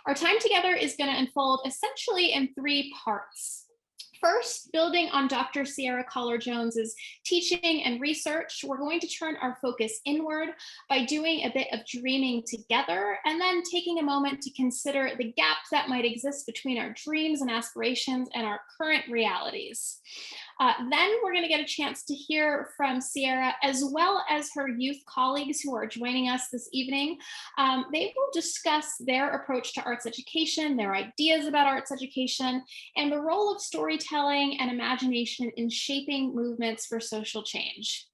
Our time together is going to unfold essentially in three parts. First, building on Dr. Cierra Kaler-Jones's teaching and research, we're going to turn our focus inward by doing a bit of dreaming together, and then taking a moment to consider the gap that might exist between our dreams and aspirations and our current realities. Then we're going to get a chance to hear from Cierra, as well as her youth colleagues who are joining us this evening. They will discuss their approach to arts education, their ideas about arts education, and the role of storytelling and imagination in shaping movements for social change.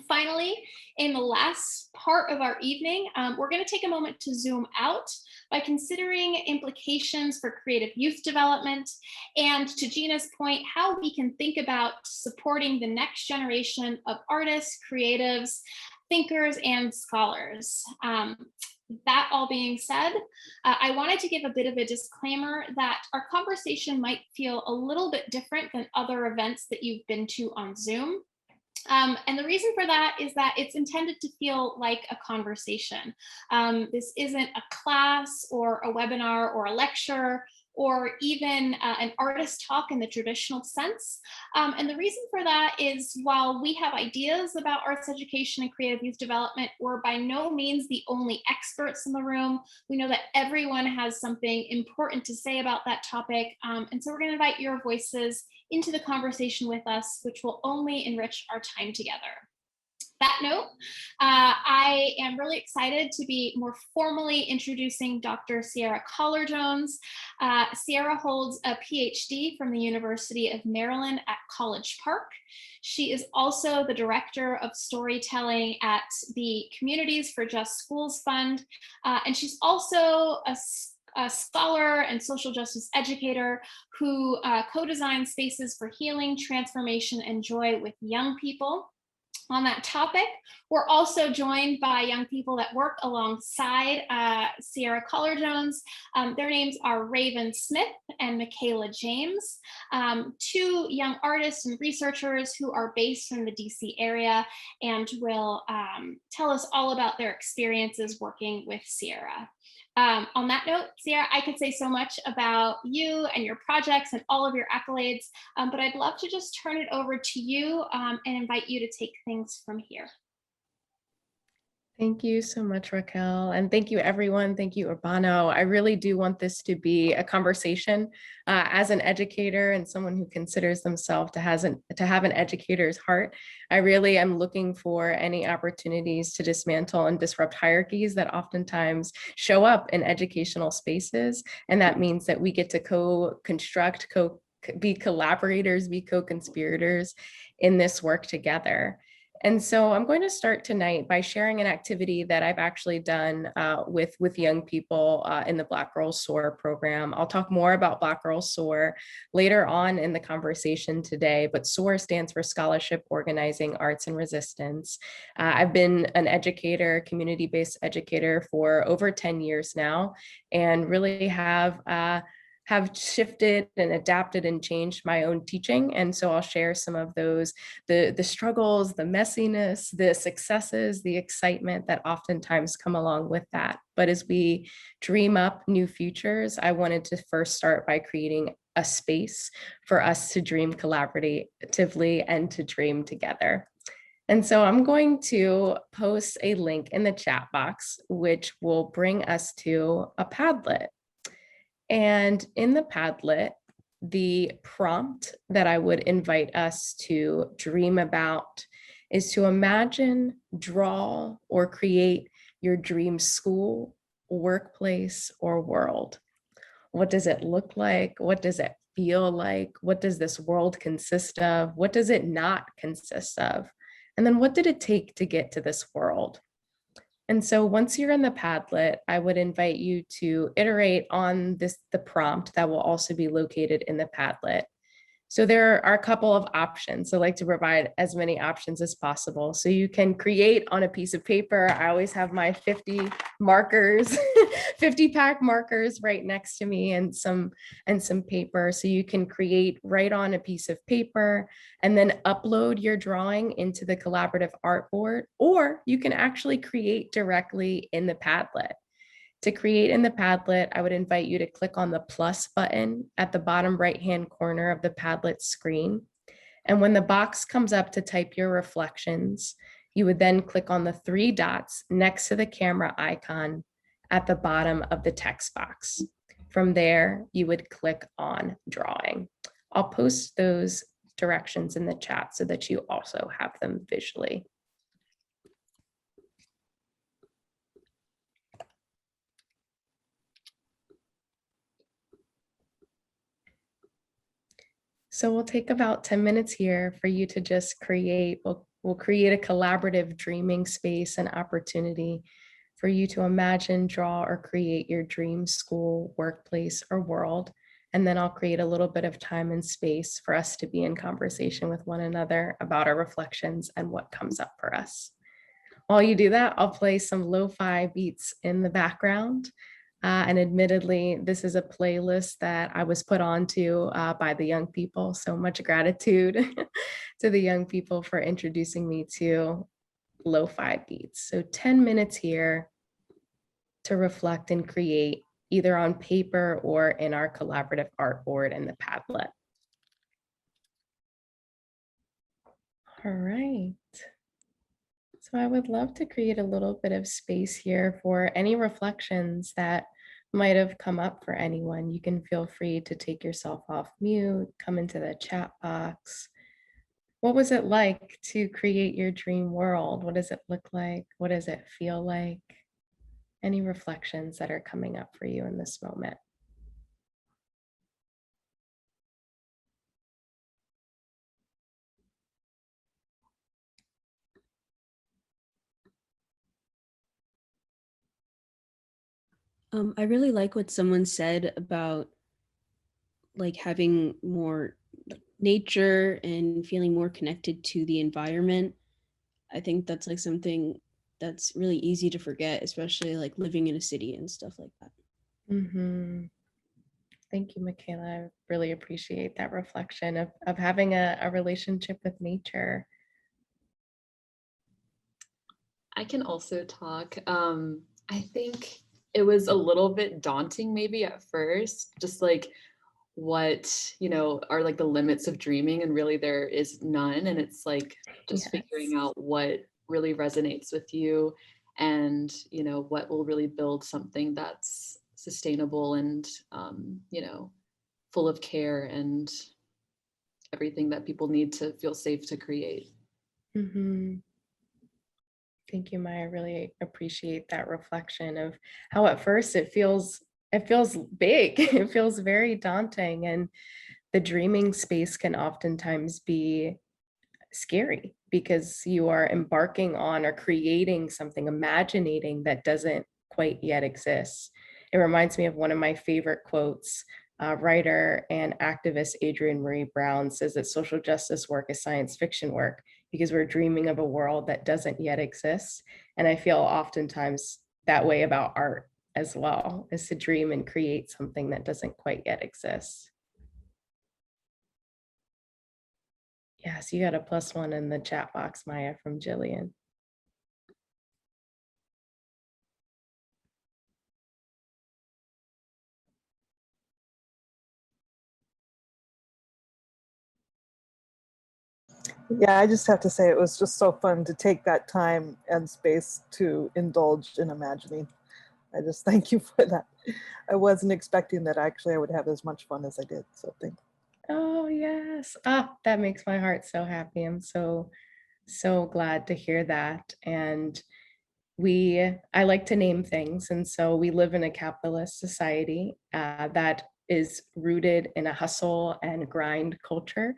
Finally, in the last part of our evening, we're going to take a moment to zoom out by considering implications for creative youth development, and to Gina's point, how we can think about supporting the next generation of artists, creatives, thinkers, and scholars. That all being said, I wanted to give a bit of a disclaimer that our conversation might feel a little bit different than other events that you've been to on Zoom. And the reason for that is that it's intended to feel like a conversation. This isn't a class or a webinar or a lecture or even an artist talk in the traditional sense. And the reason for that is, while we have ideas about arts education and creative youth development, we're by no means the only experts in the room. We know that everyone has something important to say about that topic. And so we're going to invite your voices into the conversation with us, which will only enrich our time together. That note, I am really excited to be more formally introducing Dr. Cierra Kaler-Jones. Cierra holds a PhD from the University of Maryland at College Park. She is also the director of storytelling at the Communities for Just Schools Fund, and she's also a scholar and social justice educator who co-designs spaces for healing, transformation, and joy with young people. On that topic, we're also joined by young people that work alongside Cierra Kaler-Jones. Their names are Raven Smith and Michaela James, two young artists and researchers who are based in the DC area and will tell us all about their experiences working with Cierra. On that note, Cierra, I could say so much about you and your projects and all of your accolades, but I'd love to just turn it over to you and invite you to take things from here. Thank you so much, Raquel. And thank you, everyone. Thank you, Urbano. I really do want this to be a conversation. As an educator and someone who considers themselves to have an educator's heart, I really am looking for any opportunities to dismantle and disrupt hierarchies that oftentimes show up in educational spaces. And that means that we get to co-construct, be collaborators, be co-conspirators in this work together. And so I'm going to start tonight by sharing an activity that I've actually done with young people in the Black Girls Soar program. I'll talk more about Black Girls Soar later on in the conversation today, but Soar stands for Scholarship, Organizing, Arts, and Resistance. I've been an educator, community-based educator for over 10 years now, and really have shifted and adapted and changed my own teaching. And so I'll share some of those, the struggles, the messiness, the successes, the excitement that oftentimes come along with that. But as we dream up new futures, I wanted to first start by creating a space for us to dream collaboratively and to dream together. And so I'm going to post a link in the chat box, which will bring us to a Padlet. And in the Padlet, the prompt that I would invite us to dream about is to imagine, draw, or create your dream school, workplace, or world. What does it look like? What does it feel like? What does this world consist of? What does it not consist of? And then what did it take to get to this world? And so once you're in the Padlet, I would invite you to iterate on the prompt that will also be located in the Padlet. So there are a couple of options. So I like to provide as many options as possible. So you can create on a piece of paper. I always have my 50 markers, 50 pack markers right next to me, and some paper. So you can create right on a piece of paper and then upload your drawing into the collaborative artboard, or you can actually create directly in the Padlet. To create in the Padlet, I would invite you to click on the plus button at the bottom right-hand corner of the Padlet screen. And when the box comes up to type your reflections, you would then click on the three dots next to the camera icon at the bottom of the text box. From there, you would click on drawing. I'll post those directions in the chat so that you also have them visually. So we'll take about 10 minutes here for you to just create, we'll create a collaborative dreaming space and opportunity for you to imagine, draw, or create your dream school, workplace, or world. And then I'll create a little bit of time and space for us to be in conversation with one another about our reflections and what comes up for us. While you do that, I'll play some lo-fi beats in the background. And admittedly, this is a playlist that I was put onto by the young people. So much gratitude to the young people for introducing me to lo-fi beats. So 10 minutes here to reflect and create either on paper or in our collaborative artboard in the Padlet. All right. So I would love to create a little bit of space here for any reflections that might have come up for anyone. You can feel free to take yourself off mute, come into the chat box. What was it like to create your dream world? What does it look like? What does it feel like? Any reflections that are coming up for you in this moment? I really like what someone said about like having more nature and feeling more connected to the environment. I think that's like something that's really easy to forget, especially like living in a city and stuff like that. Thank you, Michaela. I really appreciate that reflection of having a relationship with nature. I can also talk. I think it was a little bit daunting maybe at first, just like what, are like the limits of dreaming, and really there is none. And it's like just figuring out what really resonates with you and, what will really build something that's sustainable and, full of care and everything that people need to feel safe to create. Thank you, Maya. I really appreciate that reflection of how at first it feels big. It feels very daunting, and the dreaming space can oftentimes be scary because you are embarking on or creating something, imaginating that doesn't quite yet exist. It reminds me of one of my favorite quotes. Writer and activist Adrienne Marie Brown says that social justice work is science fiction work because we're dreaming of a world that doesn't yet exist. And I feel oftentimes that way about art as well, is to dream and create something that doesn't quite yet exist. Yes, you got a +1 in the chat box, Maya, from Jillian. Yeah, I just have to say it was just so fun to take that time and space to indulge in imagining. I just thank you for that. I wasn't expecting that actually I would have as much fun as I did, so thank you. Oh, yes. That makes my heart so happy. I'm so glad to hear that. And I like to name things. And so we live in a capitalist society that is rooted in a hustle and grind culture.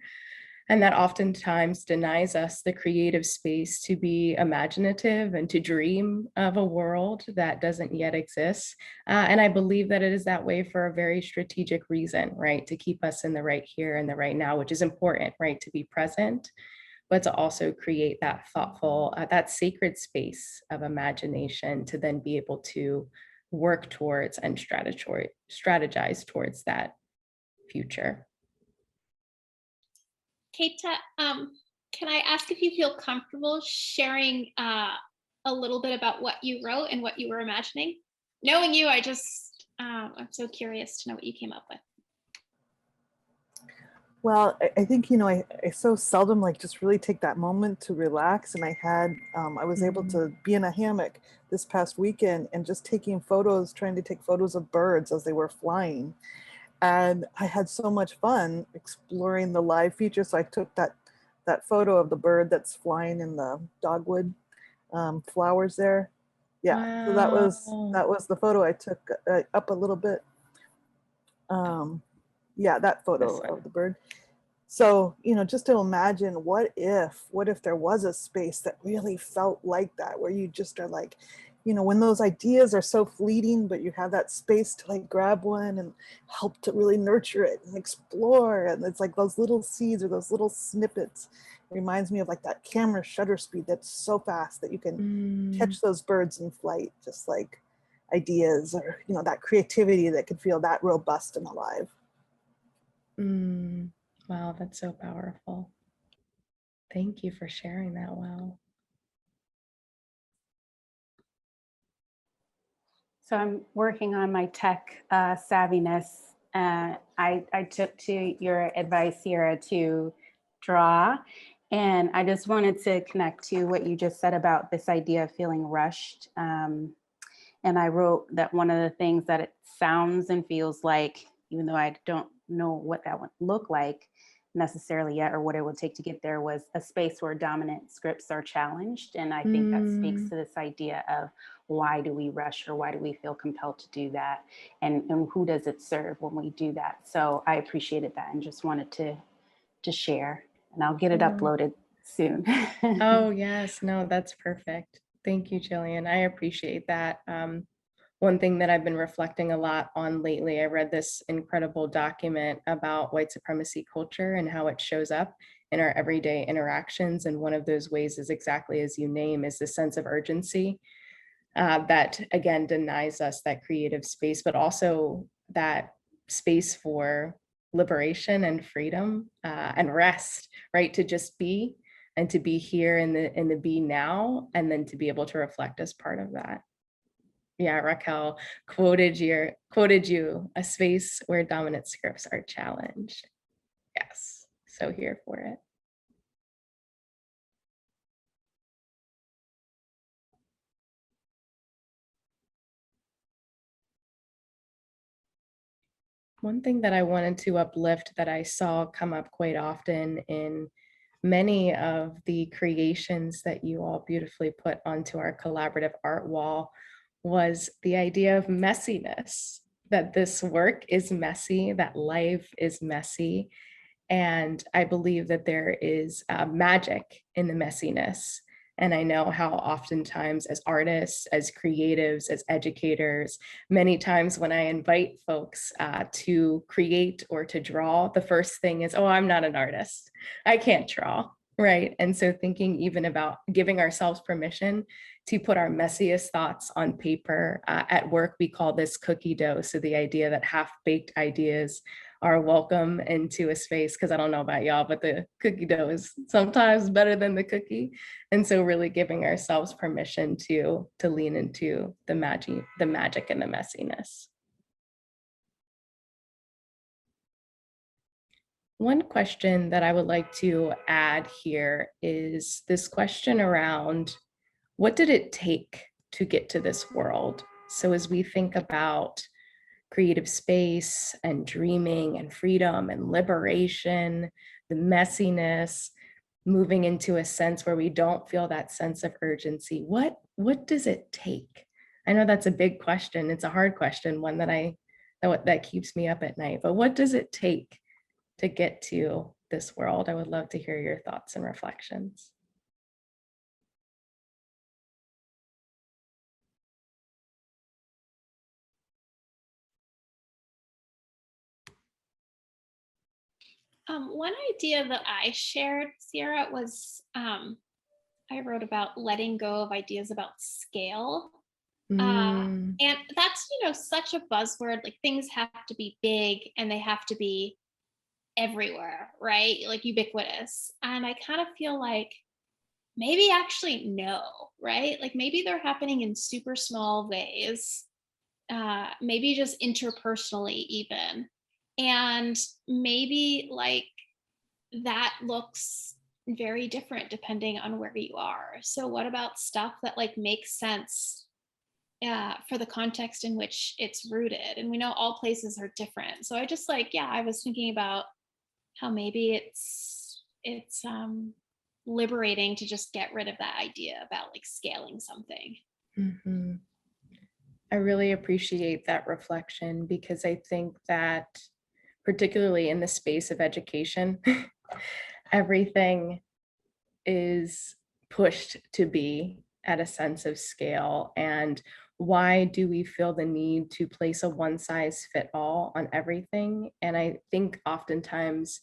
And that oftentimes denies us the creative space to be imaginative and to dream of a world that doesn't yet exist. And I believe that it is that way for a very strategic reason, right? To keep us in the right here and the right now, which is important, right? To be present, but to also create that thoughtful, that sacred space of imagination to then be able to work towards and strategize towards that future. Keita, can I ask if you feel comfortable sharing a little bit about what you wrote and what you were imagining? knowing you, I'm so curious to know what you came up with. Well, I think, I so seldom like just really take that moment to relax. And I was able to be in a hammock this past weekend and just trying to take photos of birds as they were flying. And I had so much fun exploring the live feature. So I took that photo of the bird that's flying in the dogwood flowers there. Yeah, so that was the photo I took up a little bit. Yeah, that photo of the bird. So, just to imagine what if there was a space that really felt like that, where you just are like, when those ideas are so fleeting, but you have that space to like grab one and help to really nurture it and explore. And it's like those little seeds or those little snippets. It reminds me of like that camera shutter speed that's so fast that you can catch those birds in flight, just like ideas or, that creativity that could feel that robust and alive. Wow, that's so powerful. Thank you for sharing that. Wow. So I'm working on my tech savviness. I took to your advice, Cierra, to draw. And I just wanted to connect to what you just said about this idea of feeling rushed. And I wrote that one of the things that it sounds and feels like, even though I don't know what that would look like necessarily yet, or what it would take to get there, was a space where dominant scripts are challenged. And I think that speaks to this idea of why do we rush, or why do we feel compelled to do that? And who does it serve when we do that? So I appreciated that and just wanted to share, and I'll get it uploaded soon. Oh, yes. No, that's perfect. Thank you, Jillian. I appreciate that. One thing that I've been reflecting a lot on lately, I read this incredible document about white supremacy culture and how it shows up in our everyday interactions. And one of those ways is exactly as you name, is the sense of urgency that, again, denies us that creative space, but also that space for liberation and freedom and rest, right? To just be, and to be here in the be now, and then to be able to reflect as part of that. Yeah, Raquel quoted you, a space where dominant scripts are challenged. Yes, so here for it. One thing that I wanted to uplift that I saw come up quite often in many of the creations that you all beautifully put onto our collaborative art wall was the idea of messiness, that this work is messy, that life is messy. And I believe that there is magic in the messiness. And I know how oftentimes as artists, as creatives, as educators, many times when I invite folks to create or to draw, the first thing is, oh, I'm not an artist. I can't draw, right? And so thinking even about giving ourselves permission to put our messiest thoughts on paper. At work, we call this cookie dough. So the idea that half-baked ideas are welcome into a space, because I don't know about y'all, but the cookie dough is sometimes better than the cookie. And so really giving ourselves permission to lean into the magic and the messiness. One question that I would like to add here is this question around, what did it take to get to this world? So as we think about creative space and dreaming and freedom and liberation, the messiness, moving into a sense where we don't feel that sense of urgency, what does it take? I know that's a big question. It's a hard question, one that keeps me up at night, but what does it take to get to this world? I would love to hear your thoughts and reflections. One idea that I shared, Cierra, was I wrote about letting go of ideas about scale. And that's, such a buzzword, like things have to be big and they have to be everywhere, right? Like ubiquitous. And I kind of feel like maybe actually no, right? Like maybe they're happening in super small ways. maybe just interpersonally even. And maybe like that looks very different depending on where you are. So what about stuff that like makes sense for the context in which it's rooted? And we know all places are different. So I just like, yeah, I was thinking about how maybe it's liberating to just get rid of that idea about like scaling something. Mhm. I really appreciate that reflection, because I think that particularly in the space of education, everything is pushed to be at a sense of scale. And why do we feel the need to place a one size fit all on everything? And I think oftentimes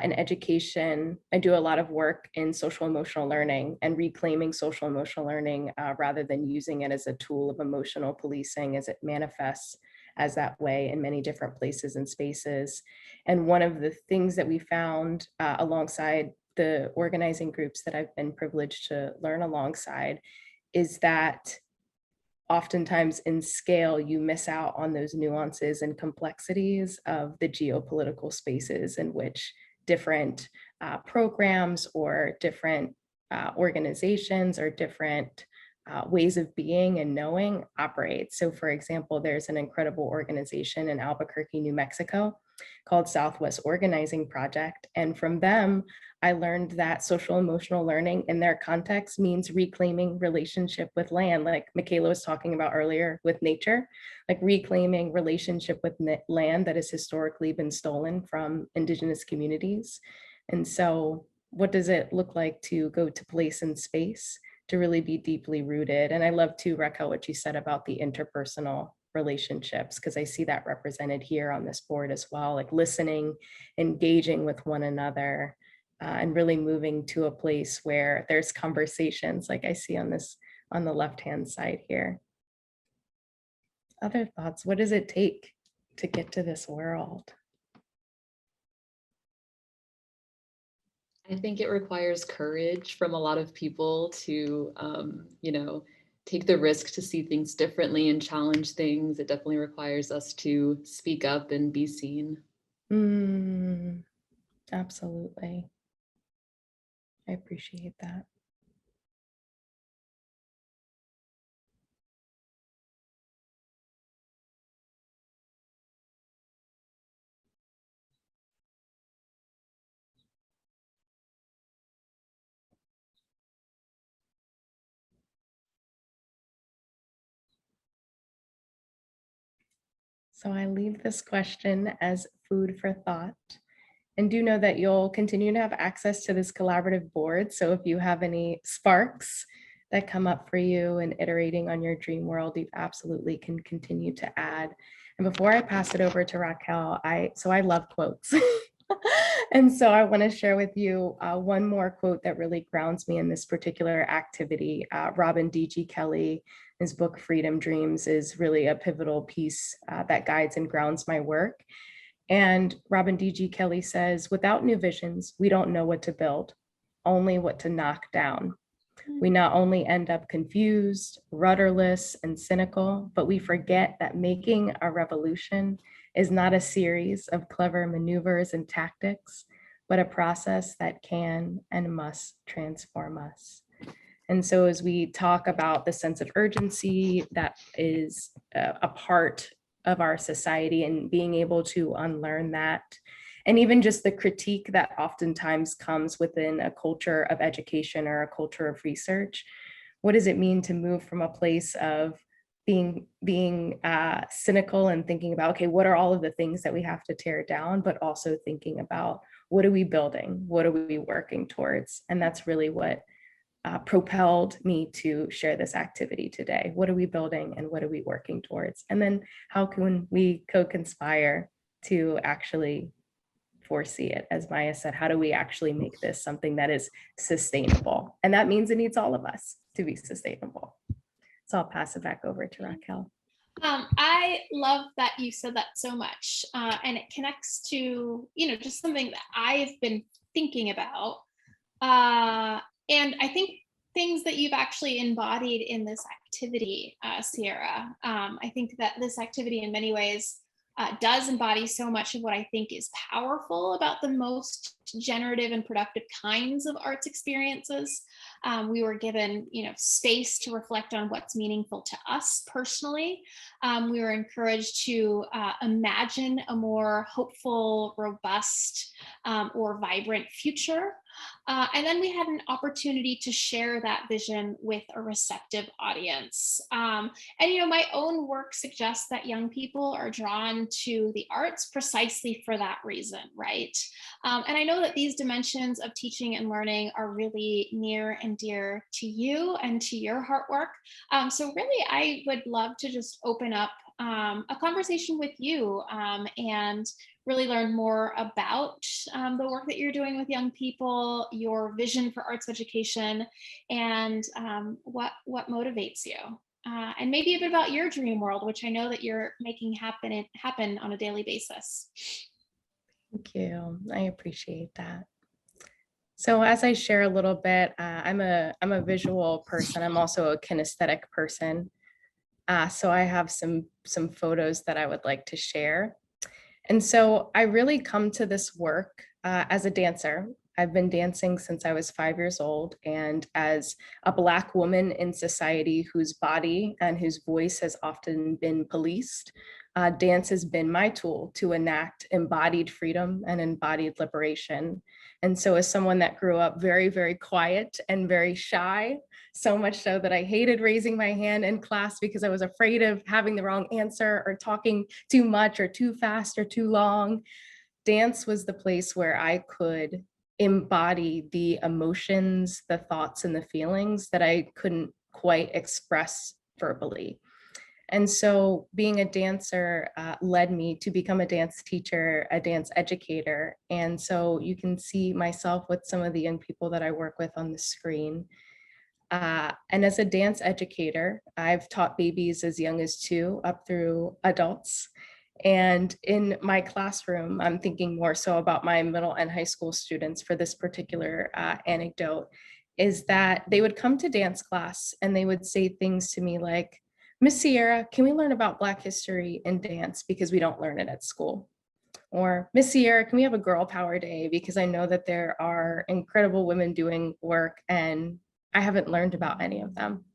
in education, I do a lot of work in social emotional learning and reclaiming social emotional learning rather than using it as a tool of emotional policing, as it manifests as that way in many different places and spaces. And one of the things that we found alongside the organizing groups that I've been privileged to learn alongside is that oftentimes in scale, you miss out on those nuances and complexities of the geopolitical spaces in which different programs or different organizations or different ways of being and knowing operate. So for example, there's an incredible organization in Albuquerque, New Mexico called Southwest Organizing Project. And from them, I learned that social emotional learning in their context means reclaiming relationship with land, like Michaela was talking about earlier with nature, like reclaiming relationship with land that has historically been stolen from Indigenous communities. And so what does it look like to go to place and space to really be deeply rooted? And I love too, Raquel, what you said about the interpersonal relationships, because I see that represented here on this board as well, like listening, engaging with one another, and really moving to a place where there's conversations like I see on this, on the left-hand side here. Other thoughts? What does it take to get to this world? I think it requires courage from a lot of people to, take the risk to see things differently and challenge things. It definitely requires us to speak up and be seen. Absolutely. I appreciate that. So I leave this question as food for thought. And do know that you'll continue to have access to this collaborative board. So if you have any sparks that come up for you and iterating on your dream world, you absolutely can continue to add. And before I pass it over to Raquel, I love quotes. And so I want to share with you one more quote that really grounds me in this particular activity. Robin D.G. Kelley, his book Freedom Dreams is really a pivotal piece that guides and grounds my work. And Robin D.G. Kelley says, without new visions, we don't know what to build, only what to knock down. We not only end up confused, rudderless, and cynical, but we forget that making a revolution is not a series of clever maneuvers and tactics, but a process that can and must transform us. And so as we talk about the sense of urgency that is a part of our society and being able to unlearn that, and even just the critique that oftentimes comes within a culture of education or a culture of research, what does it mean to move from a place of being cynical and thinking about, okay, what are all of the things that we have to tear down, but also thinking about what are we building? What are we working towards? And that's really what propelled me to share this activity today. What are we building and what are we working towards? And then how can we co-conspire to actually foresee it? As Maya said, how do we actually make this something that is sustainable? And that means it needs all of us to be sustainable. So I'll pass it back over to Raquel. I love that you said that so much. And it connects to, just something that I've been thinking about. And I think things that you've actually embodied in this activity, Cierra. I think that this activity in many ways does embody so much of what I think is powerful about the most generative and productive kinds of arts experiences. We were given, space to reflect on what's meaningful to us personally. We were encouraged to imagine a more hopeful, robust, or vibrant future. And then we had an opportunity to share that vision with a receptive audience. And my own work suggests that young people are drawn to the arts precisely for that reason, right? And I know that these dimensions of teaching and learning are really near and dear to you and to your heart work. So really, I would love to just open up a conversation with you and really learn more about the work that you're doing with young people, your vision for arts education, and what motivates you. And maybe a bit about your dream world, which I know that you're making happen on a daily basis. Thank you. I appreciate that. So as I share a little bit, I'm a visual person. I'm also a kinesthetic person. So I have some photos that I would like to share. And so I really come to this work as a dancer. I've been dancing since I was 5 years old, and as a Black woman in society whose body and whose voice has often been policed, dance has been my tool to enact embodied freedom and embodied liberation. And so as someone that grew up very, very quiet and very shy, so much so that I hated raising my hand in class because I was afraid of having the wrong answer or talking too much or too fast or too long, dance was the place where I could embody the emotions, the thoughts, and the feelings that I couldn't quite express verbally. And so being a dancer led me to become a dance teacher, a dance educator. And so you can see myself with some of the young people that I work with on the screen. And as a dance educator, I've taught babies as young as 2 up through adults. And in my classroom, I'm thinking more so about my middle and high school students for this particular anecdote, is that they would come to dance class and they would say things to me like, "Miss Cierra, can we learn about Black history in dance because we don't learn it at school?" Or, "Miss Cierra, can we have a girl power day because I know that there are incredible women doing work and I haven't learned about any of them."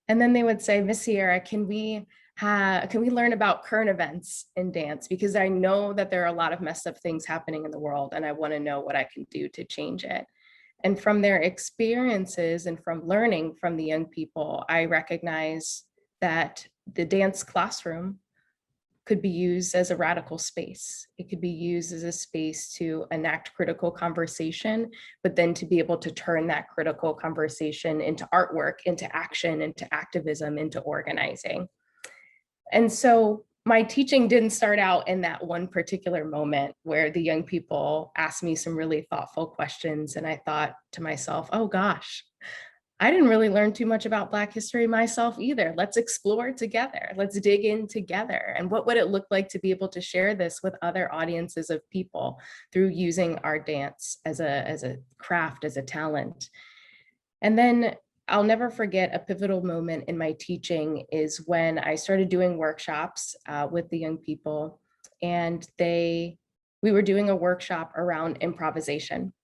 And then they would say, "Miss Cierra, can we learn about current events in dance because I know that there are a lot of messed up things happening in the world and I want to know what I can do to change it." And from their experiences and from learning from the young people, I recognize that the dance classroom could be used as a radical space. It could be used as a space to enact critical conversation, but then to be able to turn that critical conversation into artwork, into action, into activism, into organizing. And so my teaching didn't start out in that one particular moment where the young people asked me some really thoughtful questions. And I thought to myself, oh gosh, I didn't really learn too much about Black history myself either. Let's explore together. Let's dig in together. And what would it look like to be able to share this with other audiences of people through using our dance as a craft, as a talent? And then I'll never forget a pivotal moment in my teaching is when I started doing workshops with the young people, and we were doing a workshop around improvisation.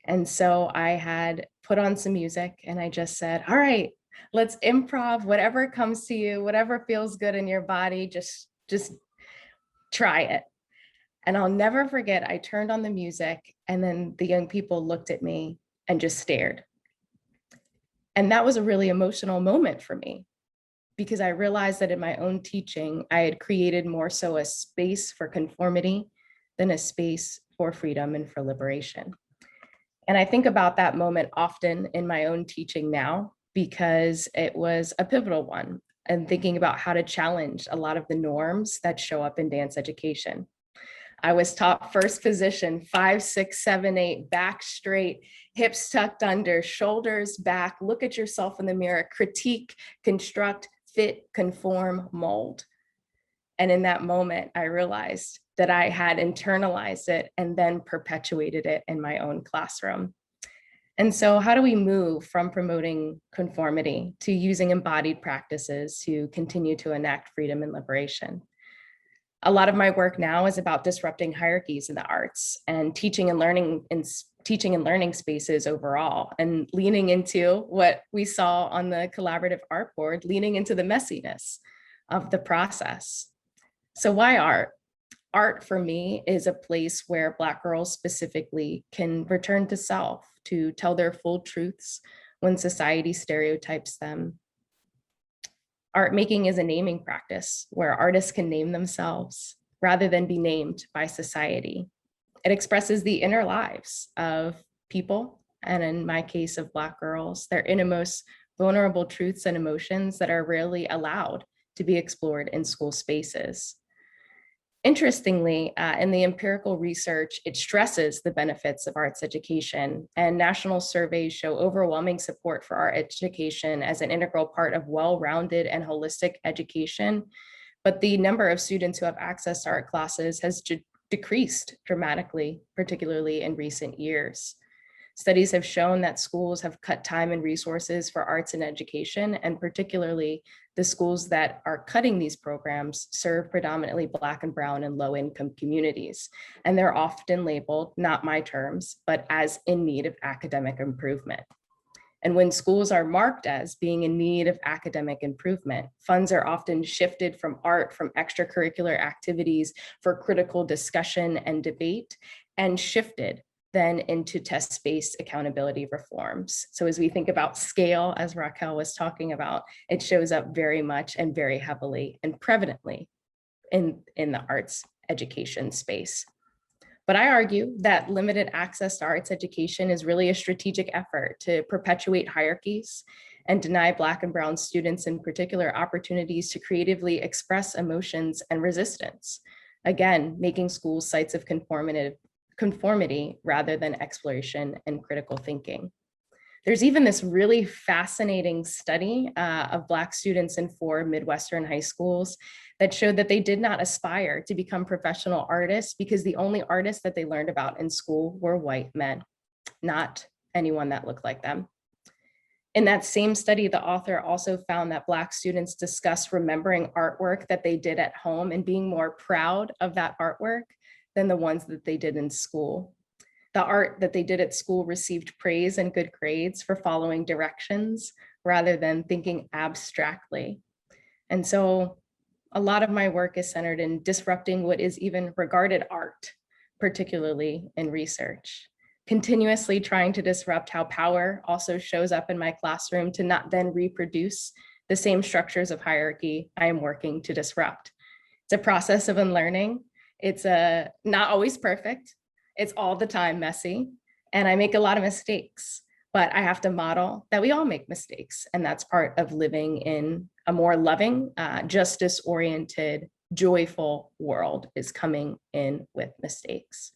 And so I had put on some music and I just said, all right, let's improv, whatever comes to you, whatever feels good in your body, just try it. And I'll never forget, I turned on the music and then the young people looked at me and just stared. And that was a really emotional moment for me because I realized that in my own teaching, I had created more so a space for conformity than a space for freedom and for liberation. And I think about that moment often in my own teaching now because it was a pivotal one, and thinking about how to challenge a lot of the norms that show up in dance education. I was taught first position, 5, 6, 7, 8, back straight, hips tucked under, shoulders back, look at yourself in the mirror, critique, construct, fit, conform, mold. And in that moment, I realized that I had internalized it and then perpetuated it in my own classroom. And so how do we move from promoting conformity to using embodied practices to continue to enact freedom and liberation? A lot of my work now is about disrupting hierarchies in the arts and teaching and learning spaces overall, and leaning into what we saw on the collaborative art board, leaning into the messiness of the process. So why art? Art for me is a place where Black girls specifically can return to self, to tell their full truths when society stereotypes them. Art making is a naming practice where artists can name themselves rather than be named by society. It expresses the inner lives of people, and in my case of Black girls, their innermost vulnerable truths and emotions that are rarely allowed to be explored in school spaces. Interestingly, in the empirical research, it stresses the benefits of arts education, and national surveys show overwhelming support for art education as an integral part of well-rounded and holistic education. But the number of students who have access to art classes has decreased dramatically, particularly in recent years. Studies have shown that schools have cut time and resources for arts and education, and particularly the schools that are cutting these programs serve predominantly Black and Brown and low-income communities. And they're often labeled, not my terms, but as in need of academic improvement. And when schools are marked as being in need of academic improvement, funds are often shifted from art, from extracurricular activities for critical discussion and debate, and shifted then into test-based accountability reforms. So as we think about scale, as Raquel was talking about, it shows up very much and very heavily and prevalently in the arts education space. But I argue that limited access to arts education is really a strategic effort to perpetuate hierarchies and deny Black and Brown students in particular opportunities to creatively express emotions and resistance. Again, making schools sites of conformity rather than exploration and critical thinking. There's even this really fascinating study of Black students in 4 Midwestern high schools that showed that they did not aspire to become professional artists because the only artists that they learned about in school were white men, not anyone that looked like them. In that same study, the author also found that Black students discussed remembering artwork that they did at home and being more proud of that artwork than the ones that they did in school. The art that they did at school received praise and good grades for following directions rather than thinking abstractly. And so a lot of my work is centered in disrupting what is even regarded art, particularly in research. Continuously trying to disrupt how power also shows up in my classroom to not then reproduce the same structures of hierarchy I am working to disrupt. It's a process of unlearning. It's not always perfect. It's all the time messy, and I make a lot of mistakes, but I have to model that we all make mistakes, and that's part of living in a more loving, justice-oriented, joyful world is coming in with mistakes.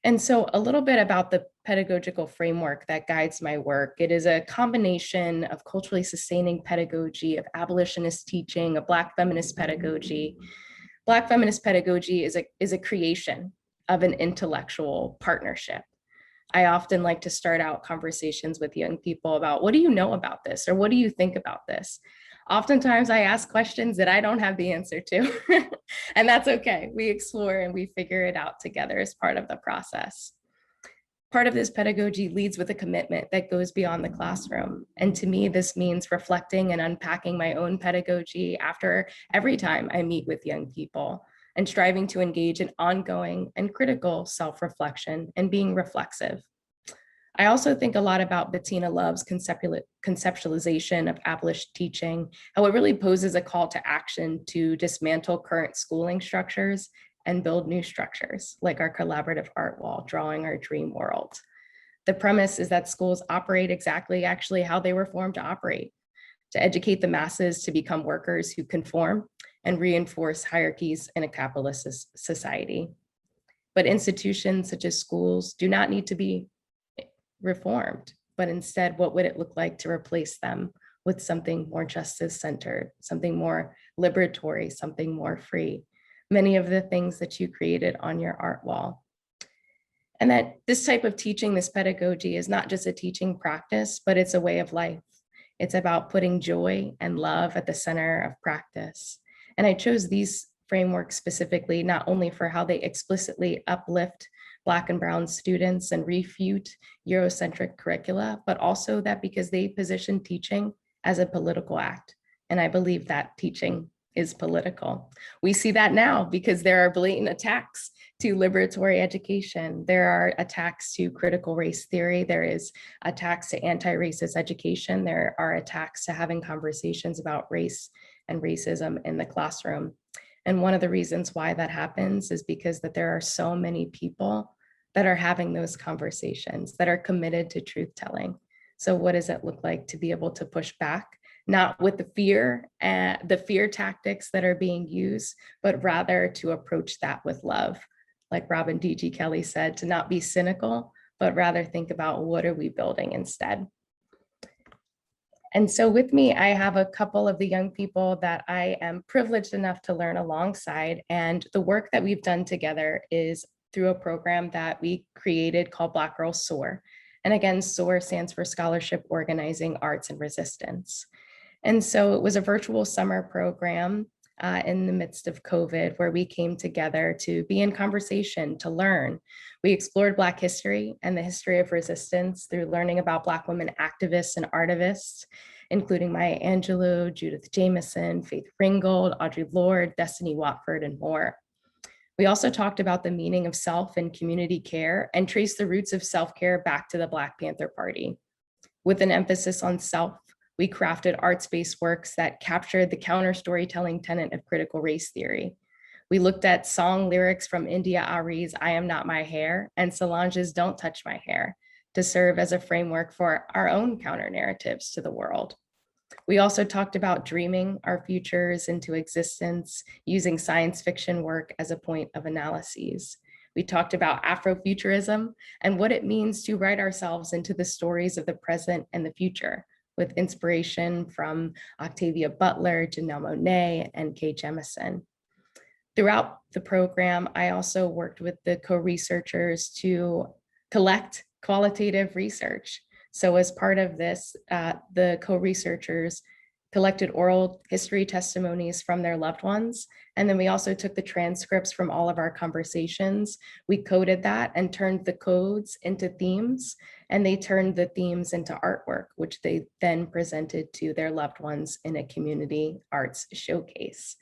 And so a little bit about the pedagogical framework that guides my work. It is a combination of culturally sustaining pedagogy, of abolitionist teaching, of Black feminist pedagogy. Black feminist pedagogy is a creation of an intellectual partnership. I often like to start out conversations with young people about, what do you know about this? Or what do you think about this? Oftentimes I ask questions that I don't have the answer to, and that's okay. We explore and we figure it out together as part of the process. Part of this pedagogy leads with a commitment that goes beyond the classroom. And to me, this means reflecting and unpacking my own pedagogy after every time I meet with young people, and striving to engage in ongoing and critical self-reflection and being reflexive. I also think a lot about Bettina Love's conceptualization of abolitionist teaching, how it really poses a call to action to dismantle current schooling structures and build new structures, like our collaborative art wall, drawing our dream world. The premise is that schools operate exactly actually how they were formed to operate, to educate the masses to become workers who conform and reinforce hierarchies in a capitalist society. But institutions such as schools do not need to be reformed, but instead, what would it look like to replace them with something more justice-centered, something more liberatory, something more free? Many of the things that you created on your art wall. And that this type of teaching, this pedagogy, is not just a teaching practice, but it's a way of life. It's about putting joy and love at the center of practice. And I chose these frameworks specifically, not only for how they explicitly uplift Black and Brown students and refute Eurocentric curricula, but also that because they position teaching as a political act. And I believe that teaching is political. We see that now because there are blatant attacks to liberatory education. There are attacks to critical race theory. There is attacks to anti-racist education. There are attacks to having conversations about race and racism in the classroom. And one of the reasons why that happens is because that there are so many people that are having those conversations, that are committed to truth telling. So what does it look like to be able to push back? Not with the fear tactics that are being used, but rather to approach that with love. Like Robin D.G. Kelly said, to not be cynical, but rather think about what are we building instead. And so with me, I have a couple of the young people that I am privileged enough to learn alongside. And the work that we've done together is through a program that we created called Black Girls Soar. And again, Soar stands for Scholarship, Organizing, Arts, and Resistance. And so it was a virtual summer program in the midst of COVID, where we came together to be in conversation, to learn. We explored Black history and the history of resistance through learning about Black women activists and artivists, including Maya Angelou, Judith Jamison, Faith Ringgold, Audre Lorde, Destiny Watford, and more. We also talked about the meaning of self and community care and traced the roots of self-care back to the Black Panther Party. With an emphasis on self, we crafted arts-based works that captured the counter-storytelling tenet of critical race theory. We looked at song lyrics from India Ari's I Am Not My Hair and Solange's Don't Touch My Hair to serve as a framework for our own counter-narratives to the world. We also talked about dreaming our futures into existence using science fiction work as a point of analyses. We talked about Afrofuturism and what it means to write ourselves into the stories of the present and the future, with inspiration from Octavia Butler, Janelle Monáe, and Kay Jemison. Throughout the program, I also worked with the co-researchers to collect qualitative research. So as part of this, the co-researchers collected oral history testimonies from their loved ones. And then we also took the transcripts from all of our conversations. We coded that and turned the codes into themes, and they turned the themes into artwork, which they then presented to their loved ones in a community arts showcase.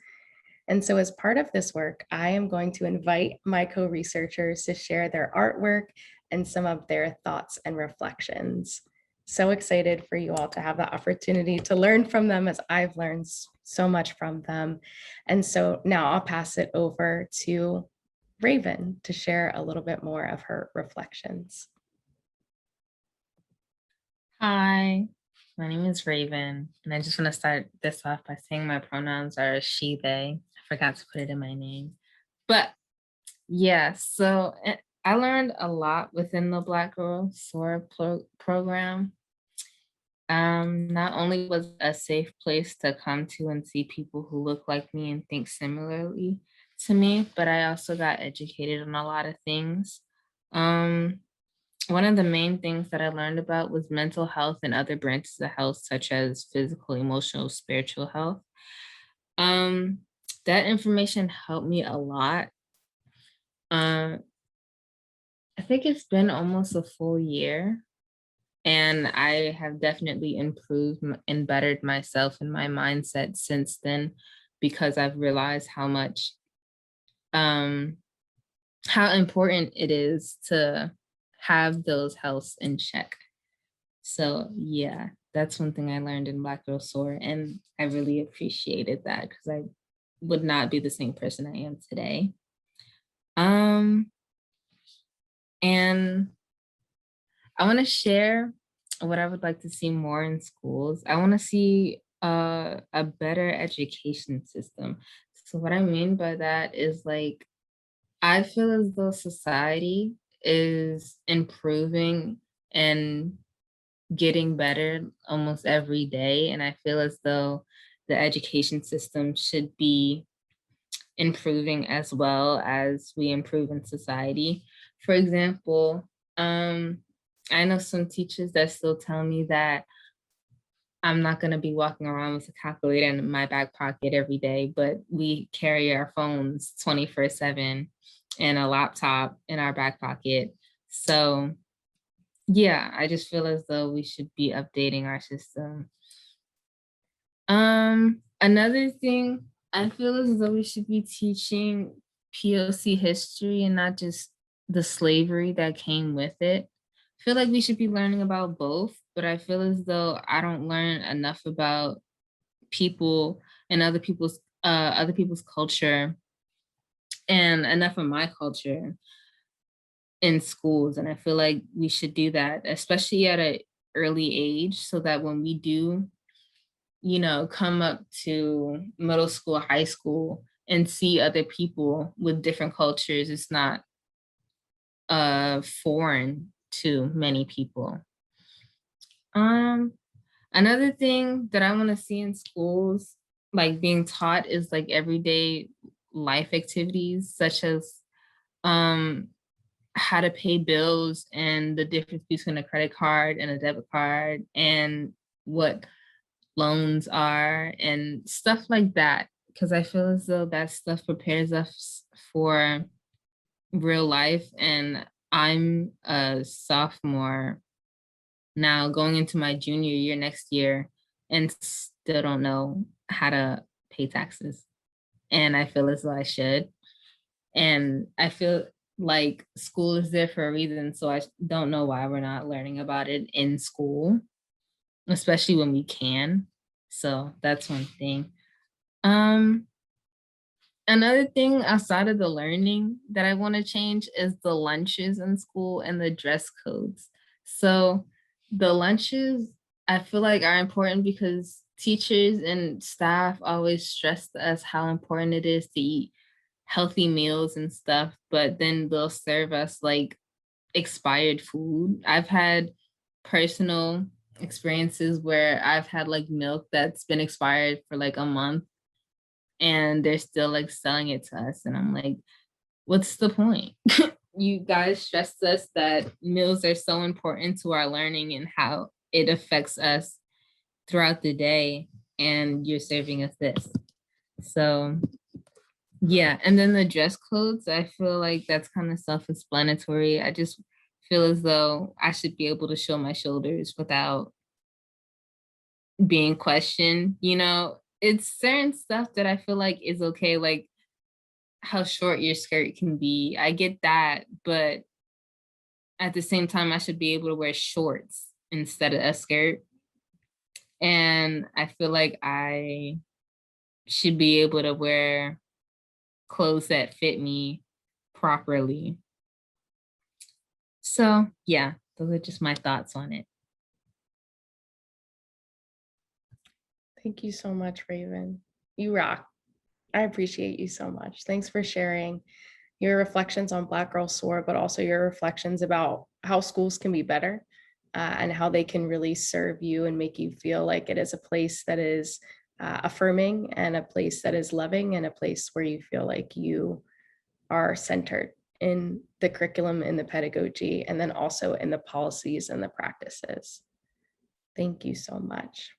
And so as part of this work, I am going to invite my co-researchers to share their artwork and some of their thoughts and reflections. So excited for you all to have the opportunity to learn from them, as I've learned so much from them. And so now I'll pass it over to Raven to share a little bit more of her reflections. Hi, my name is Raven, and I just want to start this off by saying my pronouns are she, they. I forgot to put it in my name. But yeah, so I learned a lot within the Black Girl Soar program. Not only was it a safe place to come to and see people who look like me and think similarly to me, but I also got educated on a lot of things. One of the main things that I learned about was mental health and other branches of health, such as physical, emotional, spiritual health. That information helped me a lot. I think it's been almost a full year, and I have definitely improved and bettered myself and my mindset since then, because I've realized how much, how important it is to have those healths in check. So yeah, that's one thing I learned in Black Girl Soar, and I really appreciated that because I would not be the same person I am today. And I want to share what I would like to see more in schools. I want to see a better education system. So what I mean by that is, like, I feel as though society is improving and getting better almost every day. And I feel as though the education system should be improving as well as we improve in society. For example, I know some teachers that still tell me that I'm not going to be walking around with a calculator in my back pocket every day, but we carry our phones 24/7 and a laptop in our back pocket. So yeah, I just feel as though we should be updating our system. Another thing, I feel as though we should be teaching POC history and not just the slavery that came with it. I feel like we should be learning about both, but I feel as though I don't learn enough about people and other people's culture and enough of my culture in schools. And I feel like we should do that, especially at an early age, so that when we do, come up to middle school, high school, and see other people with different cultures, it's not foreign to many people. Another thing that I want to see in schools, like being taught, is like everyday life activities, such as how to pay bills and the difference between a credit card and a debit card, and what loans are and stuff like that. Because I feel as though that stuff prepares us for real life. And I'm a sophomore now, going into my junior year next year, and still don't know how to pay taxes. And I feel as though I should. And I feel like school is there for a reason. So I don't know why we're not learning about it in school, especially when we can. So that's one thing. Another thing outside of the learning that I want to change is the lunches in school and the dress codes. So the lunches, I feel like, are important because teachers and staff always stress to us how important it is to eat healthy meals and stuff, but then they'll serve us like expired food. I've had personal experiences where I've had like milk that's been expired for like a month, and they're still like selling it to us. And I'm like, what's the point? You guys stressed us that meals are so important to our learning and how it affects us throughout the day, and you're serving us this. So yeah, and then the dress codes, I feel like that's kind of self-explanatory. I just feel as though I should be able to show my shoulders without being questioned. It's certain stuff that I feel like is okay, like how short your skirt can be. I get that, but at the same time, I should be able to wear shorts instead of a skirt. And I feel like I should be able to wear clothes that fit me properly. So yeah, those are just my thoughts on it. Thank you so much, Raven. You rock. I appreciate you so much. Thanks for sharing your reflections on Black Girl Soar, but also your reflections about how schools can be better and how they can really serve you and make you feel like it is a place that is affirming and a place that is loving and a place where you feel like you are centered in the curriculum, in the pedagogy, and then also in the policies and the practices. Thank you so much.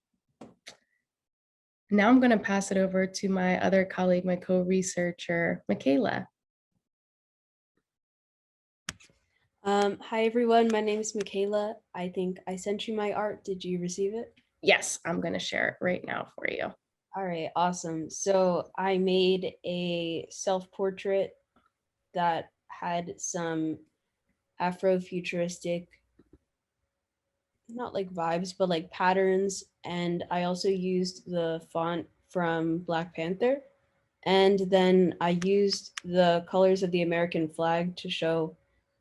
Now I'm going to pass it over to my other colleague, my co-researcher, Michaela. Hi, everyone. My name is Michaela. I think I sent you my art. Did you receive it? Yes, I'm going to share it right now for you. All right, awesome. So I made a self-portrait that had some Afrofuturistic, not like vibes, but like patterns. And I also used the font from Black Panther. And then I used the colors of the American flag to show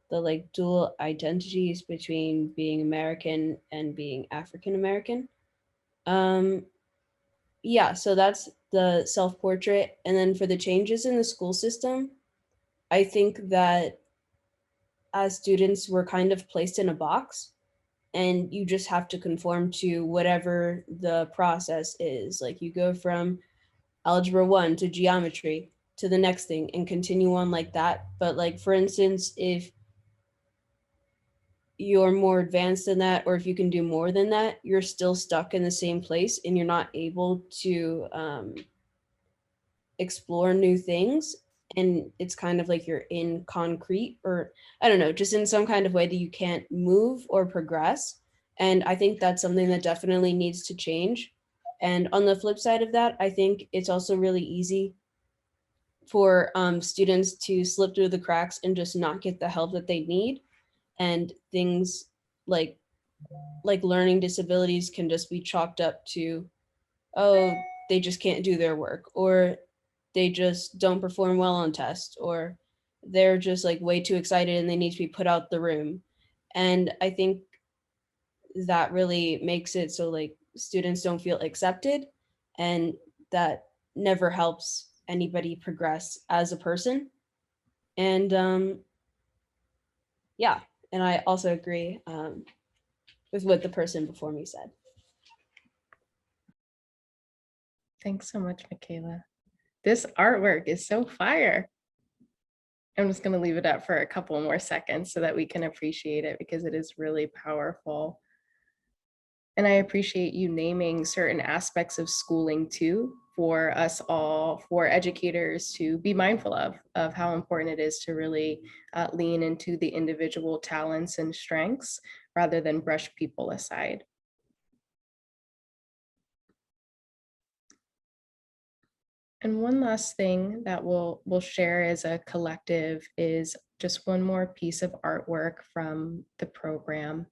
the like dual identities between being American and being African American. Yeah, so that's the self-portrait. And then for the changes in the school system, I think that as students, we're kind of placed in a box, and you just have to conform to whatever the process is. Like you go from algebra 1 to geometry, to the next thing and continue on like that. But like, for instance, if you're more advanced than that, or if you can do more than that, you're still stuck in the same place and you're not able to explore new things. And it's kind of like you're in concrete, or I don't know, just in some kind of way that you can't move or progress. And I think that's something that definitely needs to change. And on the flip side of that, I think it's also really easy for students to slip through the cracks and just not get the help that they need. And things like learning disabilities can just be chalked up to, oh, they just can't do their work, or they just don't perform well on tests, or they're just like way too excited and they need to be put out the room. And I think that really makes it so like students don't feel accepted, and that never helps anybody progress as a person. And yeah, and I also agree with what the person before me said. Thanks so much, Michaela. This artwork is so fire. I'm just going to leave it up for a couple more seconds so that we can appreciate it, because it is really powerful. And I appreciate you naming certain aspects of schooling too, for us all, for educators to be mindful of how important it is to really lean into the individual talents and strengths rather than brush people aside. And one last thing that we'll share as a collective is just one more piece of artwork from the program,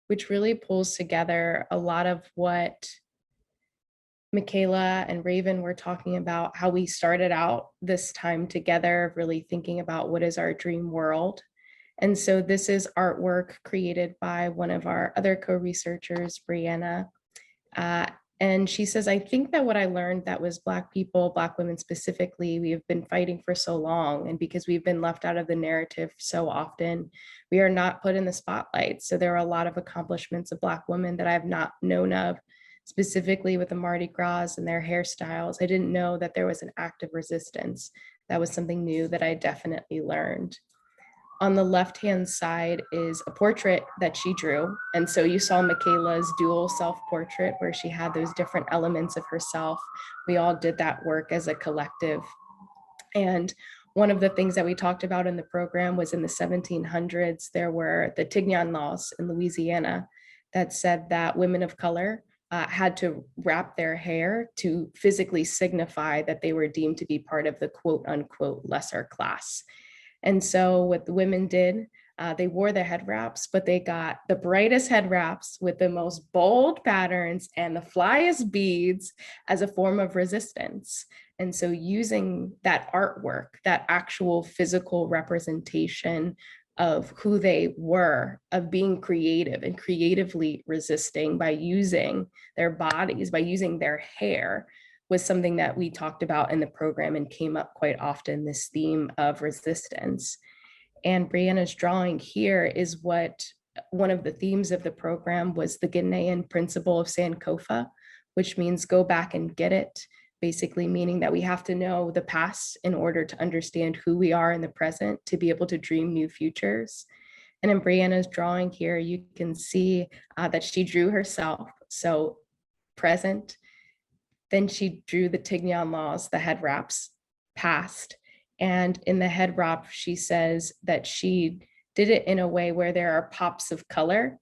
which really pulls together a lot of what Michaela and Raven were talking about, how we started out this time together, really thinking about what is our dream world. And so this is artwork created by one of our other co-researchers, Brianna. And she says, I think that what I learned that was Black people, Black women specifically, we have been fighting for so long. And because we've been left out of the narrative so often, we are not put in the spotlight. So there are a lot of accomplishments of Black women that I've not known of, specifically with the Mardi Gras and their hairstyles. I didn't know that there was an act of resistance. That was something new that I definitely learned. On the left-hand side is a portrait that she drew. And so you saw Michaela's dual self-portrait where she had those different elements of herself. We all did that work as a collective. And one of the things that we talked about in the program was in the 1700s, there were the Tignon laws in Louisiana that said that women of color had to wrap their hair to physically signify that they were deemed to be part of the quote unquote lesser class. And so what the women did, they wore their head wraps, but they got the brightest head wraps with the most bold patterns and the flyest beads as a form of resistance. And so using that artwork, that actual physical representation of who they were, of being creative and creatively resisting by using their bodies, by using their hair, was something that we talked about in the program and came up quite often, this theme of resistance. And Brianna's drawing here is what one of the themes of the program was, the Ghanaian principle of Sankofa, which means go back and get it, basically meaning that we have to know the past in order to understand who we are in the present, to be able to dream new futures. And in Brianna's drawing here, you can see that she drew herself, so present. Then she drew the Tignon laws, the head wraps, past. And in the head wrap, she says that she did it in a way where there are pops of color.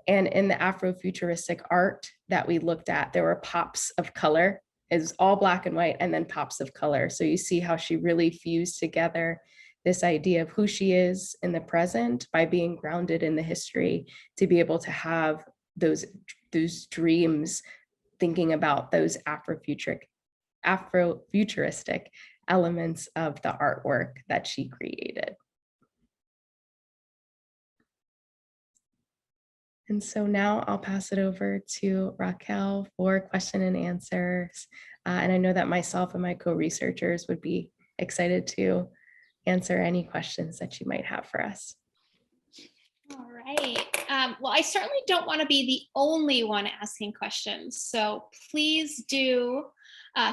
And in the Afrofuturistic art that we looked at, there were pops of color. It's all black and white and then pops of color. So you see how she really fused together this idea of who she is in the present by being grounded in the history, to be able to have those dreams, thinking about those Afrofuturistic elements of the artwork that she created. And so now I'll pass it over to Raquel for question and answers. And I know that myself and my co-researchers would be excited to answer any questions that you might have for us. All right. Well, I certainly don't want to be the only one asking questions. So please do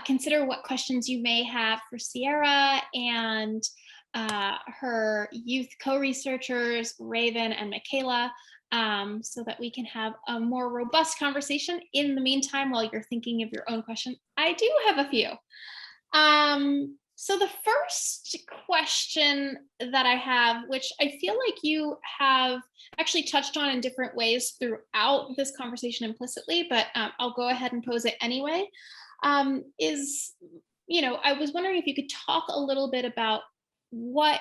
consider what questions you may have for Cierra and her youth co-researchers, Raven and Michaela, so that we can have a more robust conversation. In the meantime, while you're thinking of your own question, I do have a few. So the first question that I have, which I feel like you have actually touched on in different ways throughout this conversation implicitly, but I'll go ahead and pose it anyway, is, I was wondering if you could talk a little bit about what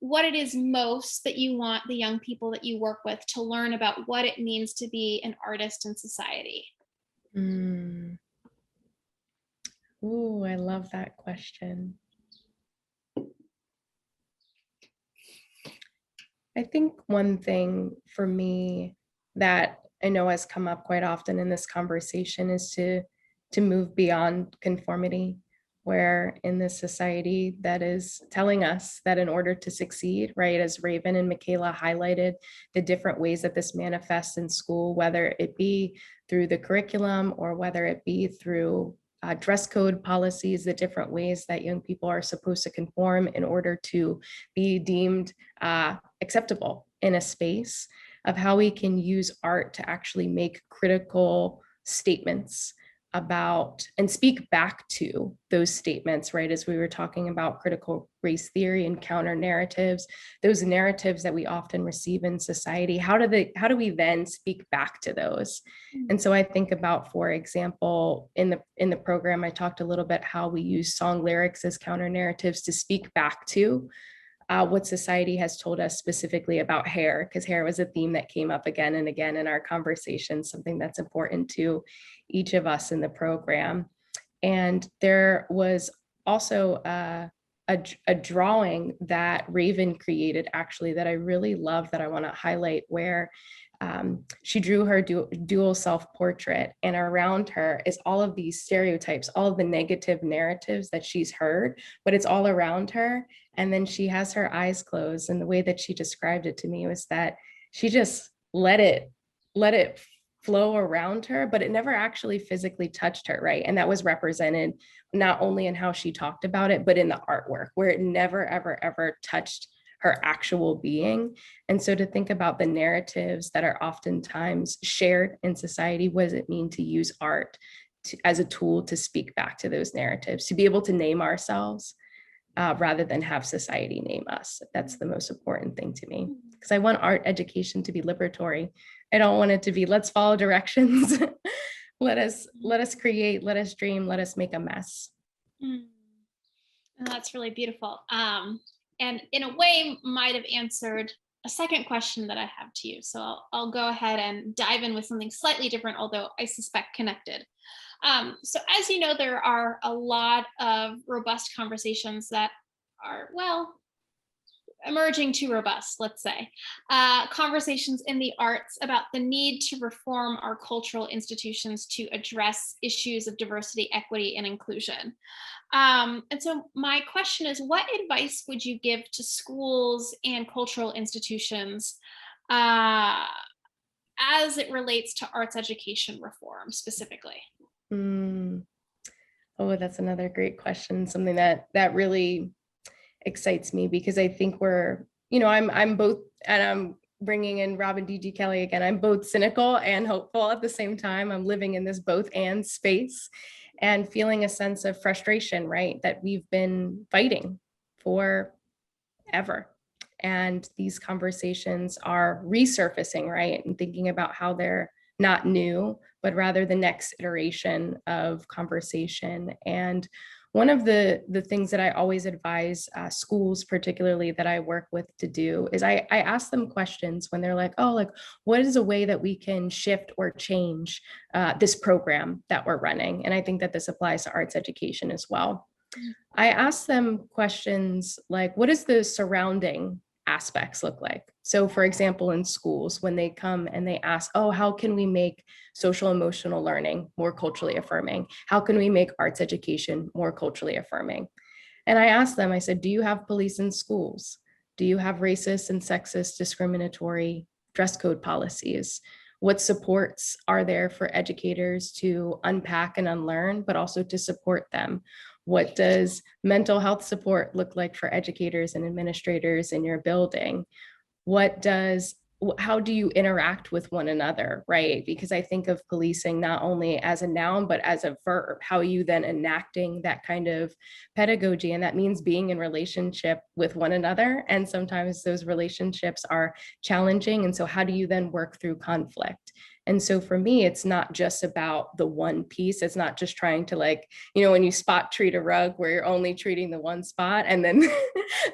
it is most that you want the young people that you work with to learn about what it means to be an artist in society. Ooh, I love that question. I think one thing for me that I know has come up quite often in this conversation is to move beyond conformity, where in this society that is telling us that in order to succeed, right, as Raven and Michaela highlighted, the different ways that this manifests in school, whether it be through the curriculum or whether it be through dress code policies, the different ways that young people are supposed to conform in order to be deemed acceptable in a space, of how we can use art to actually make critical statements about and speak back to those statements, right? As we were talking about critical race theory and counter narratives, those narratives that we often receive in society, how do we then speak back to those? And so I think about, for example, in the program, I talked a little bit how we use song lyrics as counter narratives to speak back to what society has told us specifically about hair, because hair was a theme that came up again and again in our conversation, something that's important to each of us in the program. And there was also a drawing that Raven created, actually, that I really love, that I want to highlight, where she drew her dual self-portrait, and around her is all of these stereotypes, all of the negative narratives that she's heard, but it's all around her. And then she has her eyes closed, and the way that she described it to me was that she just let it flow around her, but it never actually physically touched her, right? And that was represented not only in how she talked about it, but in the artwork, where it never, ever, ever touched her actual being. And so to think about the narratives that are oftentimes shared in society, what does it mean to use art as a tool to speak back to those narratives, to be able to name ourselves rather than have society name us? That's the most important thing to me, because I want art education to be liberatory. I don't want it to be, let's follow directions. let us create, let us dream, let us make a mess. That's really beautiful. And in a way might have answered a second question that I have to you. So I'll go ahead and dive in with something slightly different, although I suspect connected. So as you know, there are a lot of robust conversations that are, well, emerging too robust, let's say, conversations in the arts about the need to reform our cultural institutions to address issues of diversity, equity, and inclusion. And so my question is, what advice would you give to schools and cultural institutions as it relates to arts education reform specifically? Oh, that's another great question. Something that really excites me, because I think I'm both, and I'm bringing in Robin D.G. Kelly again, I'm both cynical and hopeful at the same time. I'm living in this both and space and feeling a sense of frustration, right, that we've been fighting for ever. And these conversations are resurfacing, right, and thinking about how they're not new, but rather the next iteration of conversation. And one of the things that I always advise schools, particularly that I work with, to do is I ask them questions when they're like, oh, like, what is a way that we can shift or change this program that we're running? And I think that this applies to arts education as well. I ask them questions like, what does the surrounding aspects look like? So for example, in schools, when they come and they ask, oh, how can we make social emotional learning more culturally affirming? How can we make arts education more culturally affirming? And I asked them, I said, do you have police in schools? Do you have racist and sexist discriminatory dress code policies? what supports are there for educators to unpack and unlearn, but also to support them? What does mental health support look like for educators and administrators in your building? How do you interact with one another, right? Because I think of policing not only as a noun, but as a verb. How are you then enacting that kind of pedagogy? And that means being in relationship with one another. And sometimes those relationships are challenging. And so how do you then work through conflict? And so for me, it's not just about the one piece. It's not just trying to, like, when you spot treat a rug where you're only treating the one spot, and then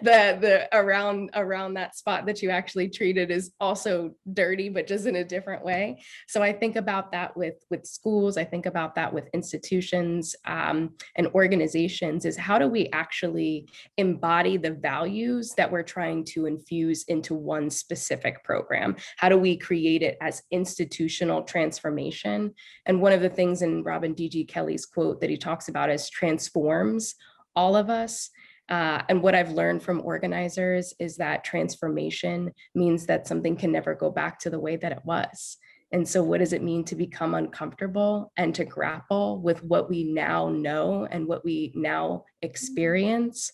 the around that spot that you actually treated is also dirty, but just in a different way. So I think about that with schools. I think about that with institutions and organizations, is how do we actually embody the values that we're trying to infuse into one specific program? How do we create it as institutional transformation? And one of the things in Robin D.G. Kelly's quote that he talks about is transforms all of us. And what I've learned from organizers is that transformation means that something can never go back to the way that it was. And so what does it mean to become uncomfortable and to grapple with what we now know and what we now experience?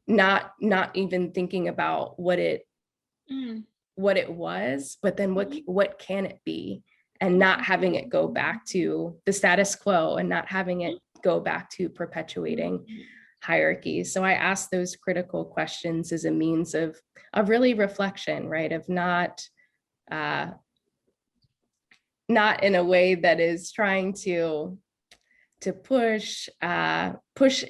Not even thinking about what it was, but then what can it be? And not having it go back to the status quo, and not having it go back to perpetuating hierarchies. So I ask those critical questions as a means of really reflection, right? Of not in a way that is trying to push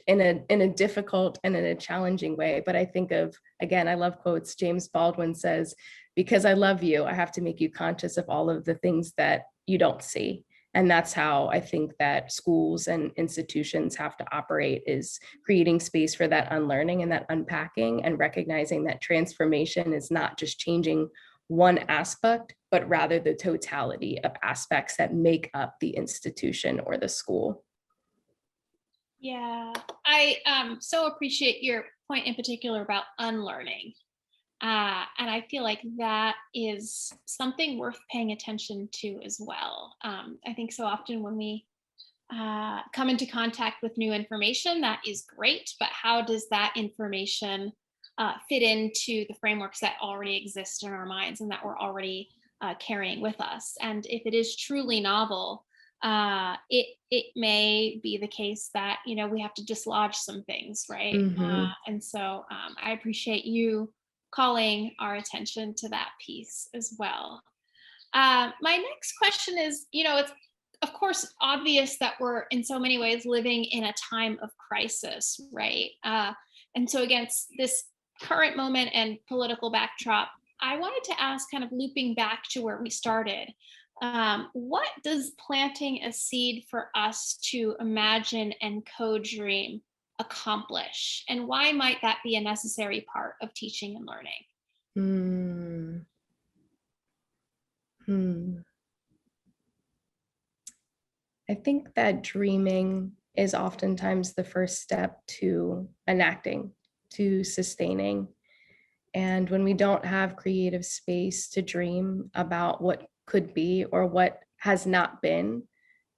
in a difficult and in a challenging way. But I think of, again, I love quotes. James Baldwin says, "Because I love you, I have to make you conscious of all of the things that you don't see." And that's how I think that schools and institutions have to operate, is creating space for that unlearning and that unpacking, and recognizing that transformation is not just changing one aspect, but rather the totality of aspects that make up the institution or the school. Yeah, I so appreciate your point in particular about unlearning. And I feel like that is something worth paying attention to as well. I think so often when we come into contact with new information, that is great, but how does that information fit into the frameworks that already exist in our minds and that we're already carrying with us? And if it is truly novel, it may be the case that we have to dislodge some things, right? And so I appreciate you calling our attention to that piece as well. My next question is, it's of course obvious that we're in so many ways living in a time of crisis, right? And so against this current moment and political backdrop, I wanted to ask, kind of looping back to where we started, what does planting a seed for us to imagine and co-dream accomplish? And why might that be a necessary part of teaching and learning? I think that dreaming is oftentimes the first step to enacting, to sustaining. And when we don't have creative space to dream about what could be or what has not been,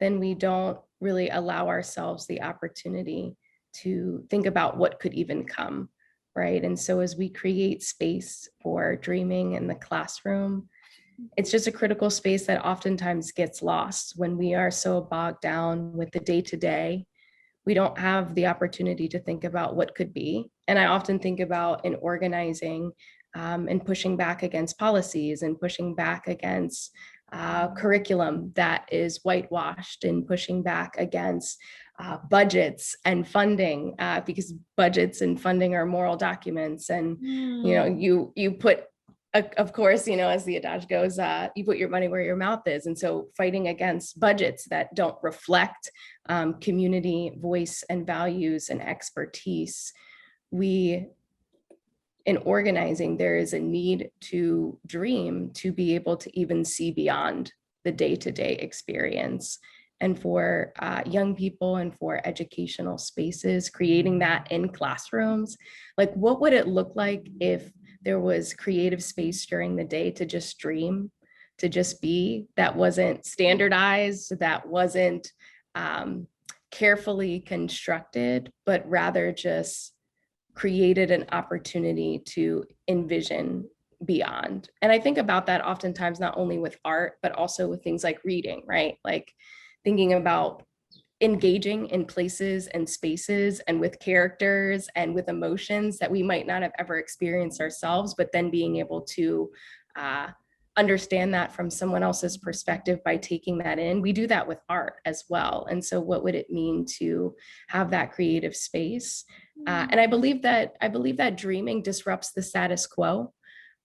then we don't really allow ourselves the opportunity to think about what could even come, right? And so as we create space for dreaming in the classroom, it's just a critical space that oftentimes gets lost when we are so bogged down with the day-to-day. We don't have the opportunity to think about what could be. And I often think about in organizing and pushing back against policies and pushing back against curriculum that is whitewashed, and pushing back against budgets and funding, because budgets and funding are moral documents. And you put, of course, as the adage goes, you put your money where your mouth is. And so fighting against budgets that don't reflect community voice and values and expertise, in organizing, there is a need to dream, to be able to even see beyond the day-to-day experience. And for young people and for educational spaces, creating that in classrooms, like what would it look like if there was creative space during the day to just dream, to just be, that wasn't standardized, that wasn't carefully constructed, but rather just created an opportunity to envision beyond. And I think about that oftentimes, not only with art, but also with things like reading, right? Like thinking about engaging in places and spaces and with characters and with emotions that we might not have ever experienced ourselves, but then being able to understand that from someone else's perspective by taking that in. We do that with art as well. And so what would it mean to have that creative space? And I believe that dreaming disrupts the status quo,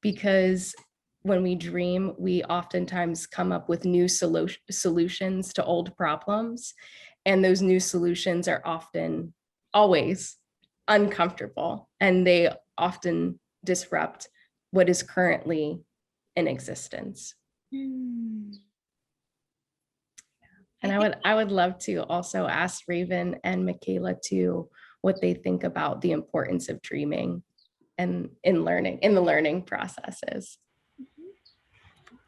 because when we dream, we oftentimes come up with new solutions to old problems. And those new solutions are often, always uncomfortable, and they often disrupt what is currently in existence. And I would love to also ask Raven and Michaela too, what they think about the importance of dreaming and in the learning processes.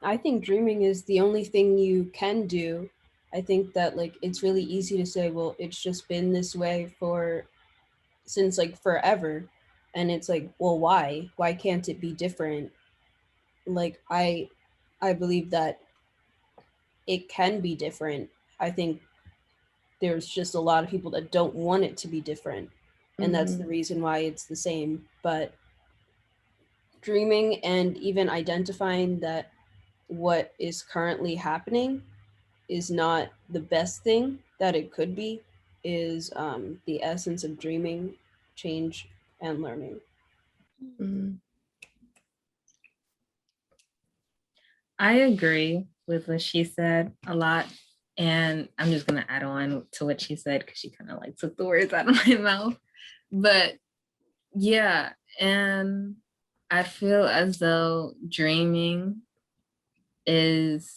I think dreaming is the only thing you can do. I think that like it's really easy to say, well, it's just been this way since like forever. And it's like, well, why? Why can't it be different? Like I believe that it can be different. I think there's just a lot of people that don't want it to be different. And that's the reason why it's the same. But dreaming and even identifying that what is currently happening is not the best thing that it could be is the essence of dreaming, change, and learning. I agree with what she said a lot. And I'm just going to add on to what she said because she kind of like took the words out of my mouth. But yeah, and I feel as though dreaming is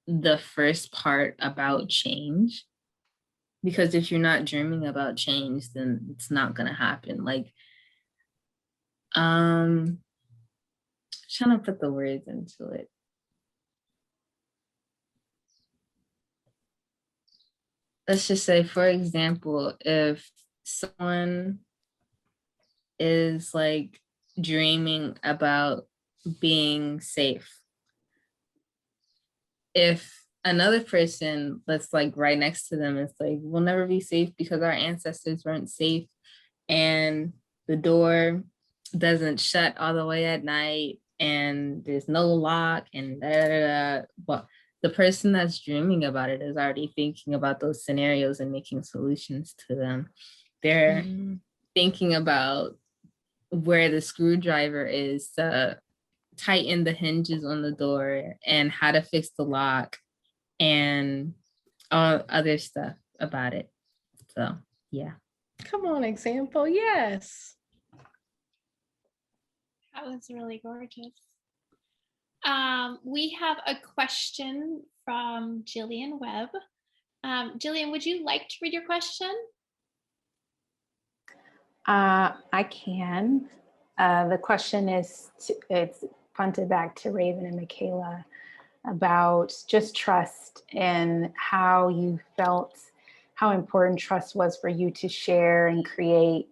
the first part about change, because if you're not dreaming about change, then it's not going to happen. Like, trying to put the words into it. Let's just say, for example, if someone is like dreaming about being safe, if another person that's like right next to them is like, we'll never be safe because our ancestors weren't safe and the door doesn't shut all the way at night and there's no lock and da, da, da. Well, the person that's dreaming about it is already thinking about those scenarios and making solutions to them. They're thinking about where the screwdriver is to tighten the hinges on the door and how to fix the lock and all other stuff about it. So, yeah. Come on, example. Yes. That was really gorgeous. We have a question from Jillian Webb. Jillian, would you like to read your question? I can. The question is, it's punted back to Raven and Michaela about just trust and how you felt, how important trust was for you to share and create,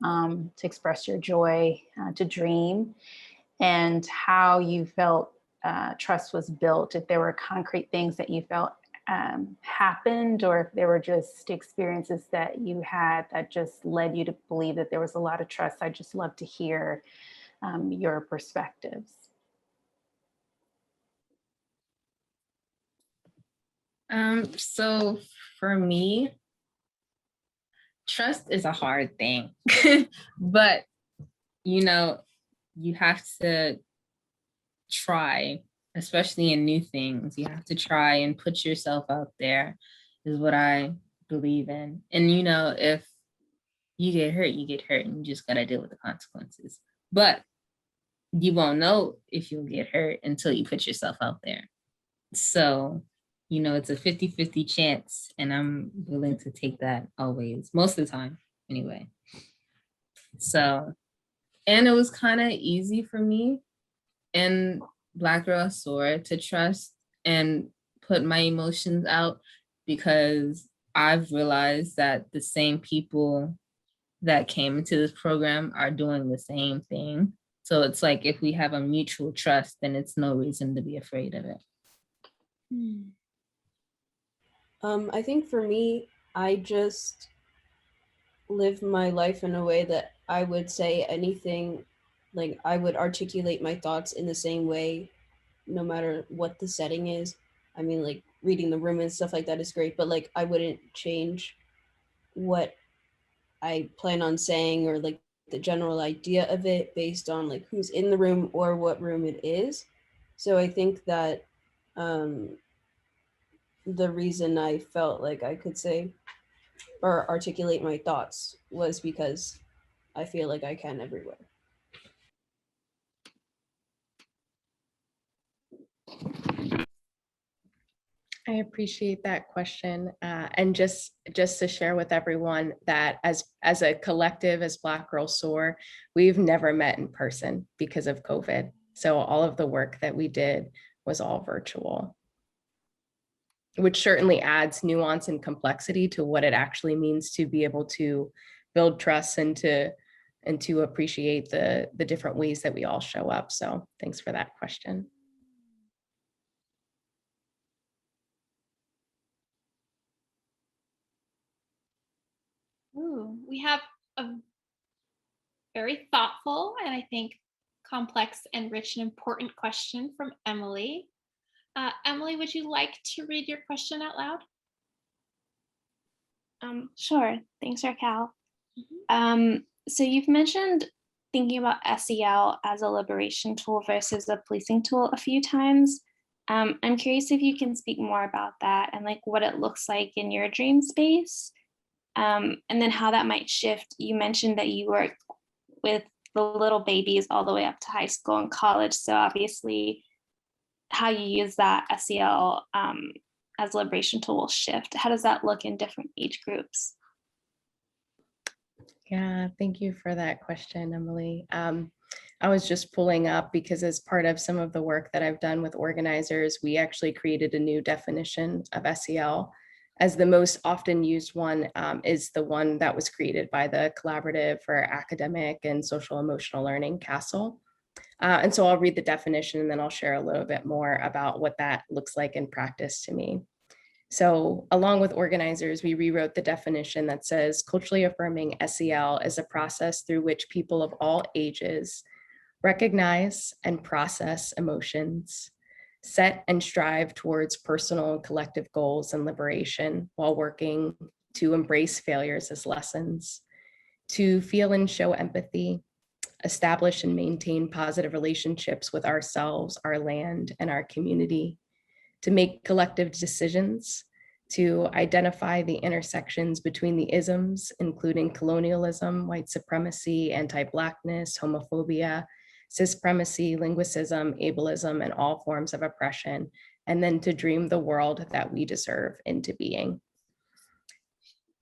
to express your joy, to dream, and how you felt trust was built, if there were concrete things that you felt happened, or if there were just experiences that you had that just led you to believe that there was a lot of trust. I'd just love to hear your perspectives. So for me, trust is a hard thing, but you know, you have to try, especially in new things. You have to try and put yourself out there, is what I believe in. And you know, if you get hurt, you get hurt, and you just gotta deal with the consequences. But you won't know if you'll get hurt until you put yourself out there. So, you know, it's a 50-50 chance, and I'm willing to take that always, most of the time anyway. So, and it was kind of easy for me. And Black Girl Soar to trust and put my emotions out, because I've realized that the same people that came into this program are doing the same thing. So it's like, if we have a mutual trust, then it's no reason to be afraid of it. I think for me, I just live my life in a way that I would say anything, like I would articulate my thoughts in the same way, no matter what the setting is. I mean, like reading the room and stuff like that is great, but like I wouldn't change what I plan on saying or like the general idea of it based on like who's in the room or what room it is. So I think that the reason I felt like I could say or articulate my thoughts was because I feel like I can everywhere. I appreciate that question. And just to share with everyone that as a collective, as Black Girls Soar, we've never met in person because of COVID. So all of the work that we did was all virtual, which certainly adds nuance and complexity to what it actually means to be able to build trust and to appreciate the different ways that we all show up. So thanks for that question. Ooh, we have a very thoughtful and I think complex and rich and important question from Emily. Emily, would you like to read your question out loud? Sure. Thanks, Raquel. So you've mentioned thinking about SEL as a liberation tool versus a policing tool a few times. I'm curious if you can speak more about that and like what it looks like in your dream space. And then how that might shift. You mentioned that you work with the little babies all the way up to high school and college. So obviously how you use that SEL as a liberation tool will shift. How does that look in different age groups? Yeah, thank you for that question, Emily. I was just pulling up because as part of some of the work that I've done with organizers, we actually created a new definition of SEL. As the most often used one is the one that was created by the Collaborative for Academic and Social Emotional Learning, CASEL. And so I'll read the definition and then I'll share a little bit more about what that looks like in practice to me. So along with organizers, we rewrote the definition that says culturally affirming SEL is a process through which people of all ages recognize and process emotions, set and strive towards personal and collective goals and liberation while working to embrace failures as lessons, to feel and show empathy, establish and maintain positive relationships with ourselves, our land, and our community, to make collective decisions, to identify the intersections between the isms, including colonialism, white supremacy, anti-Blackness, homophobia, cispremacy, linguicism, ableism, and all forms of oppression, and then to dream the world that we deserve into being.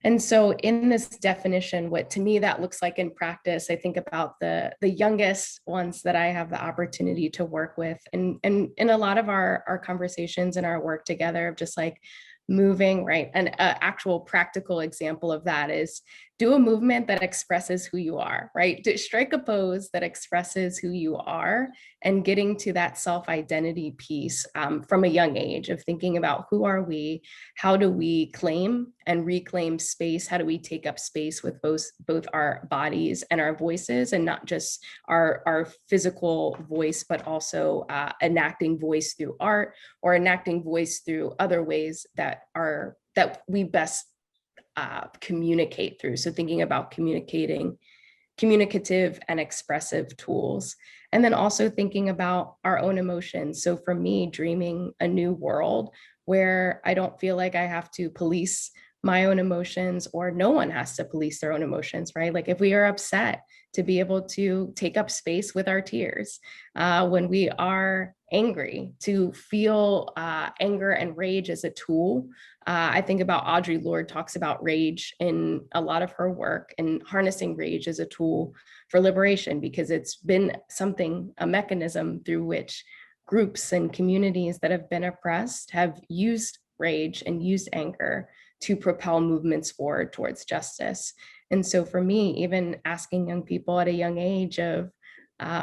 And so in this definition, what to me that looks like in practice, I think about the youngest ones that I have the opportunity to work with. And in a lot of our conversations and our work together of just like moving, right? An actual practical example of that is do a movement that expresses who you are, right? Strike a pose that expresses who you are and getting to that self-identity piece from a young age of thinking about who are we, how do we claim and reclaim space, how do we take up space with both our bodies and our voices and not just our physical voice, but also enacting voice through art or enacting voice through other ways that we best communicate through. So thinking about communicative and expressive tools. And then also thinking about our own emotions. So for me, dreaming a new world where I don't feel like I have to police my own emotions or no one has to police their own emotions, right? Like if we are upset, to be able to take up space with our tears. When we are angry, to feel anger and rage as a tool. I think about Audre Lorde talks about rage in a lot of her work and harnessing rage as a tool for liberation because it's been a mechanism through which groups and communities that have been oppressed have used rage and used anger to propel movements forward towards justice. And so for me, even asking young people at a young age of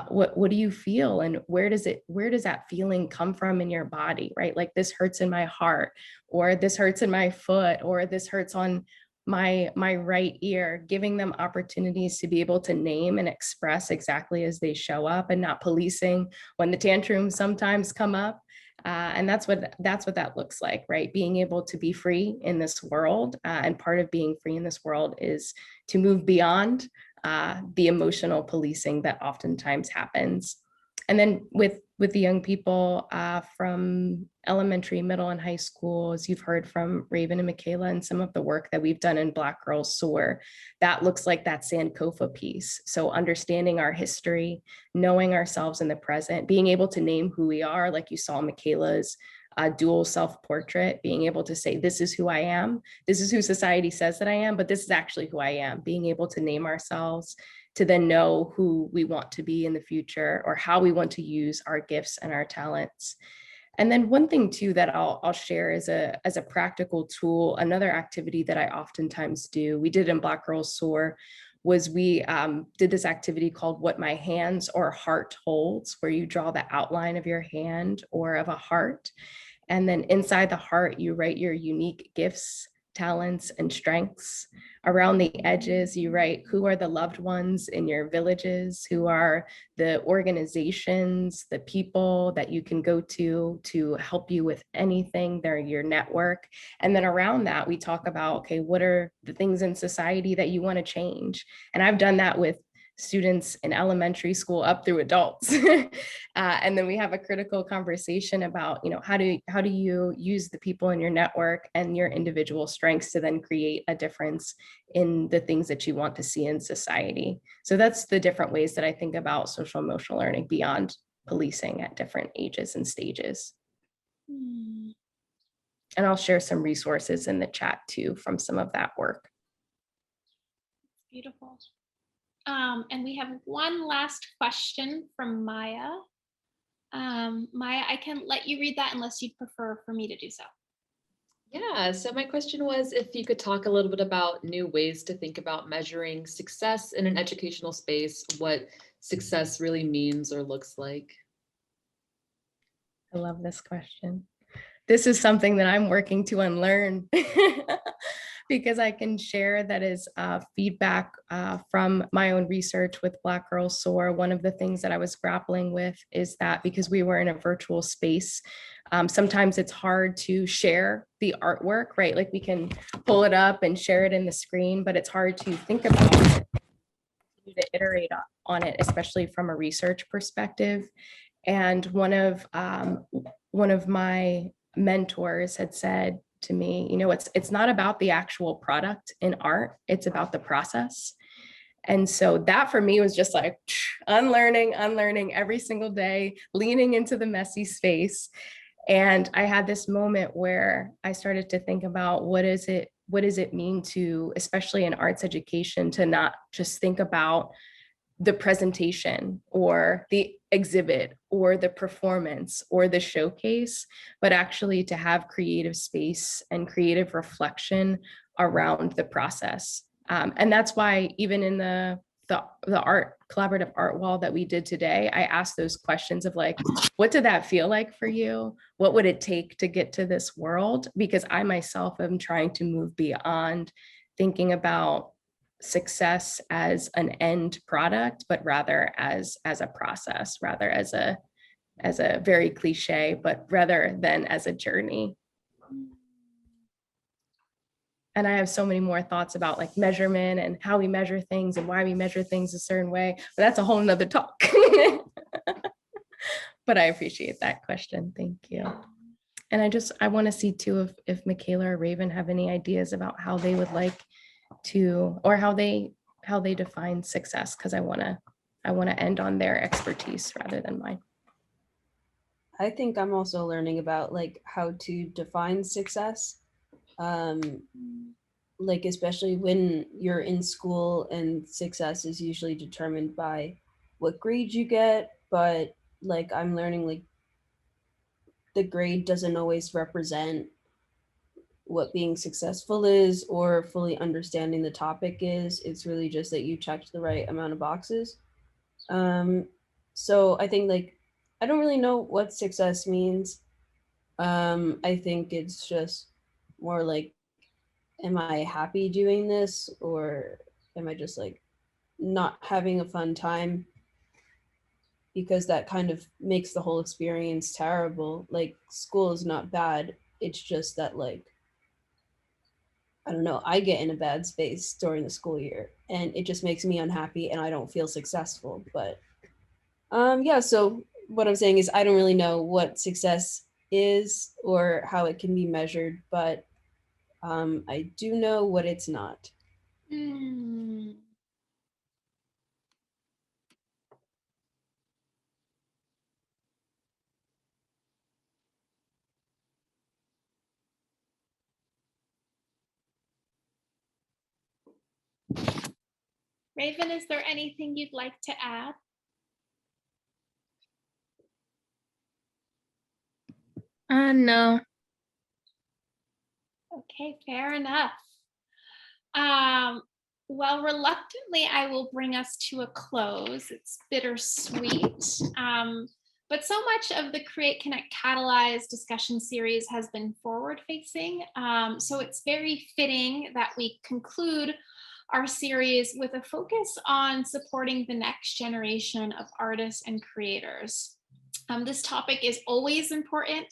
what do you feel, and where does that feeling come from in your body, right? Like, this hurts in my heart, or this hurts in my foot, or this hurts on my right ear, giving them opportunities to be able to name and express exactly as they show up, and not policing when the tantrums sometimes come up. And that's what that looks like, right? Being able to be free in this world, and part of being free in this world is to move beyond the emotional policing that oftentimes happens. And then with the young people from elementary, middle, and high school, as you've heard from Raven and Michaela, and some of the work that we've done in Black Girls Soar, that looks like that Sankofa piece. So understanding our history, knowing ourselves in the present, being able to name who we are, like you saw Michaela's dual self-portrait, being able to say, this is who I am, this is who society says that I am, but this is actually who I am, being able to name ourselves, to then know who we want to be in the future, or how we want to use our gifts and our talents. And then one thing too that I'll share as a practical tool, another activity that I oftentimes do, we did in Black Girls Soar, was we did this activity called What My Hands or Heart Holds, where you draw the outline of your hand or of a heart. And then inside the heart, you write your unique gifts, talents, and strengths. Around the edges, you write who are the loved ones in your villages, who are the organizations, the people that you can go to help you with anything. They're your network. And then around that, we talk about, okay, what are the things in society that you want to change? And I've done that with students in elementary school up through adults. And then we have a critical conversation about, how do you use the people in your network and your individual strengths to then create a difference in the things that you want to see in society. So that's the different ways that I think about social emotional learning beyond policing at different ages and stages. And I'll share some resources in the chat too from some of that work. Beautiful. And we have one last question from Maya. Maya, I can let you read that unless you'd prefer for me to do so. Yeah, so my question was if you could talk a little bit about new ways to think about measuring success in an educational space, what success really means or looks like. I love this question. This is something that I'm working to unlearn because I can share that is feedback from my own research with Black Girls Soar. One of the things that I was grappling with is that because we were in a virtual space, sometimes it's hard to share the artwork, right? Like we can pull it up and share it in the screen, but it's hard to think about it, to iterate on it, especially from a research perspective. And one of my mentors had said to me, it's not about the actual product in art, it's about the process. And so that for me was just like unlearning every single day, leaning into the messy space. And I had this moment where I started to think about what does it mean to, especially in arts education, to not just think about the presentation or the exhibit or the performance or the showcase, but actually to have creative space and creative reflection around the process. And that's why even in the art collaborative art wall that we did today, I asked those questions of like, what did that feel like for you? What would it take to get to this world? Because I myself am trying to move beyond thinking about success as an end product, but rather as a process, rather as a very cliche, but rather than as a journey. And I have so many more thoughts about like measurement and how we measure things and why we measure things a certain way, but that's a whole nother talk. But I appreciate that question. Thank you. And I want to see too if Michaela or Raven have any ideas about how they would like to, or how they define success, because I want to end on their expertise rather than mine. I think I'm also learning about like how to define success. Like especially when you're in school and success is usually determined by what grades you get, but like I'm learning like the grade doesn't always represent what being successful is or fully understanding the topic is. It's really just that you checked the right amount of boxes. So I think like, I don't really know what success means. I think it's just more like, am I happy doing this, or am I just like not having a fun time? Because that kind of makes the whole experience terrible. Like, school is not bad. It's just that, like, I don't know, I get in a bad space during the school year and it just makes me unhappy and I don't feel successful. But yeah, so what I'm saying is I don't really know what success is or how it can be measured, but I do know what it's not. Mm. Raven, is there anything you'd like to add? No. Okay, fair enough. Well, reluctantly, I will bring us to a close. It's bittersweet. But so much of the Create, Connect, Catalyze discussion series has been forward facing. So it's very fitting that we conclude our series with a focus on supporting the next generation of artists and creators. This topic is always important,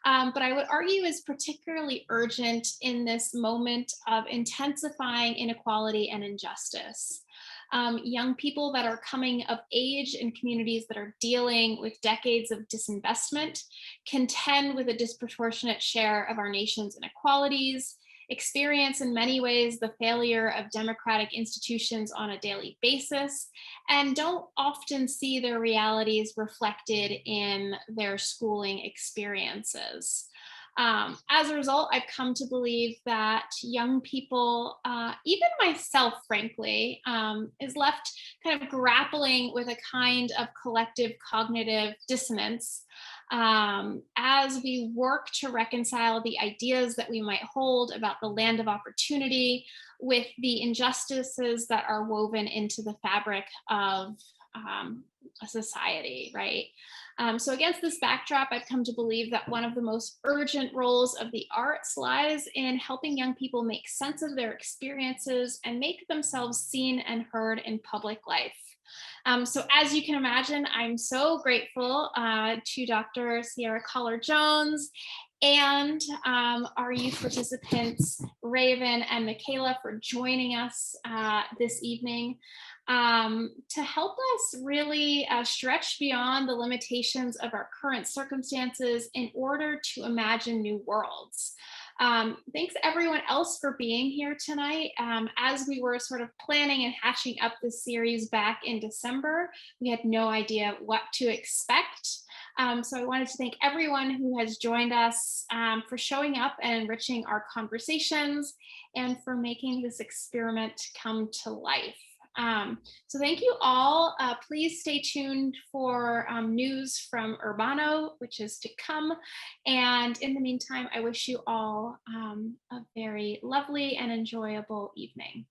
but I would argue is particularly urgent in this moment of intensifying inequality and injustice. Young people that are coming of age in communities that are dealing with decades of disinvestment contend with a disproportionate share of our nation's inequalities, experience in many ways the failure of democratic institutions on a daily basis, and don't often see their realities reflected in their schooling experiences. As a result, I've come to believe that young people, even myself, frankly, is left kind of grappling with a kind of collective cognitive dissonance as we work to reconcile the ideas that we might hold about the land of opportunity with the injustices that are woven into the fabric of a society, right? So against this backdrop, I've come to believe that one of the most urgent roles of the arts lies in helping young people make sense of their experiences and make themselves seen and heard in public life. So as you can imagine, I'm so grateful to Dr. Cierra Kaler-Jones and our youth participants, Raven and Michaela, for joining us this evening to help us really stretch beyond the limitations of our current circumstances in order to imagine new worlds. Thanks everyone else for being here tonight. As we were sort of planning and hatching up this series back in December, we had no idea what to expect. So I wanted to thank everyone who has joined us for showing up and enriching our conversations and for making this experiment come to life. So thank you all. Please stay tuned for news from Urbano, which is to come. And in the meantime, I wish you all a very lovely and enjoyable evening.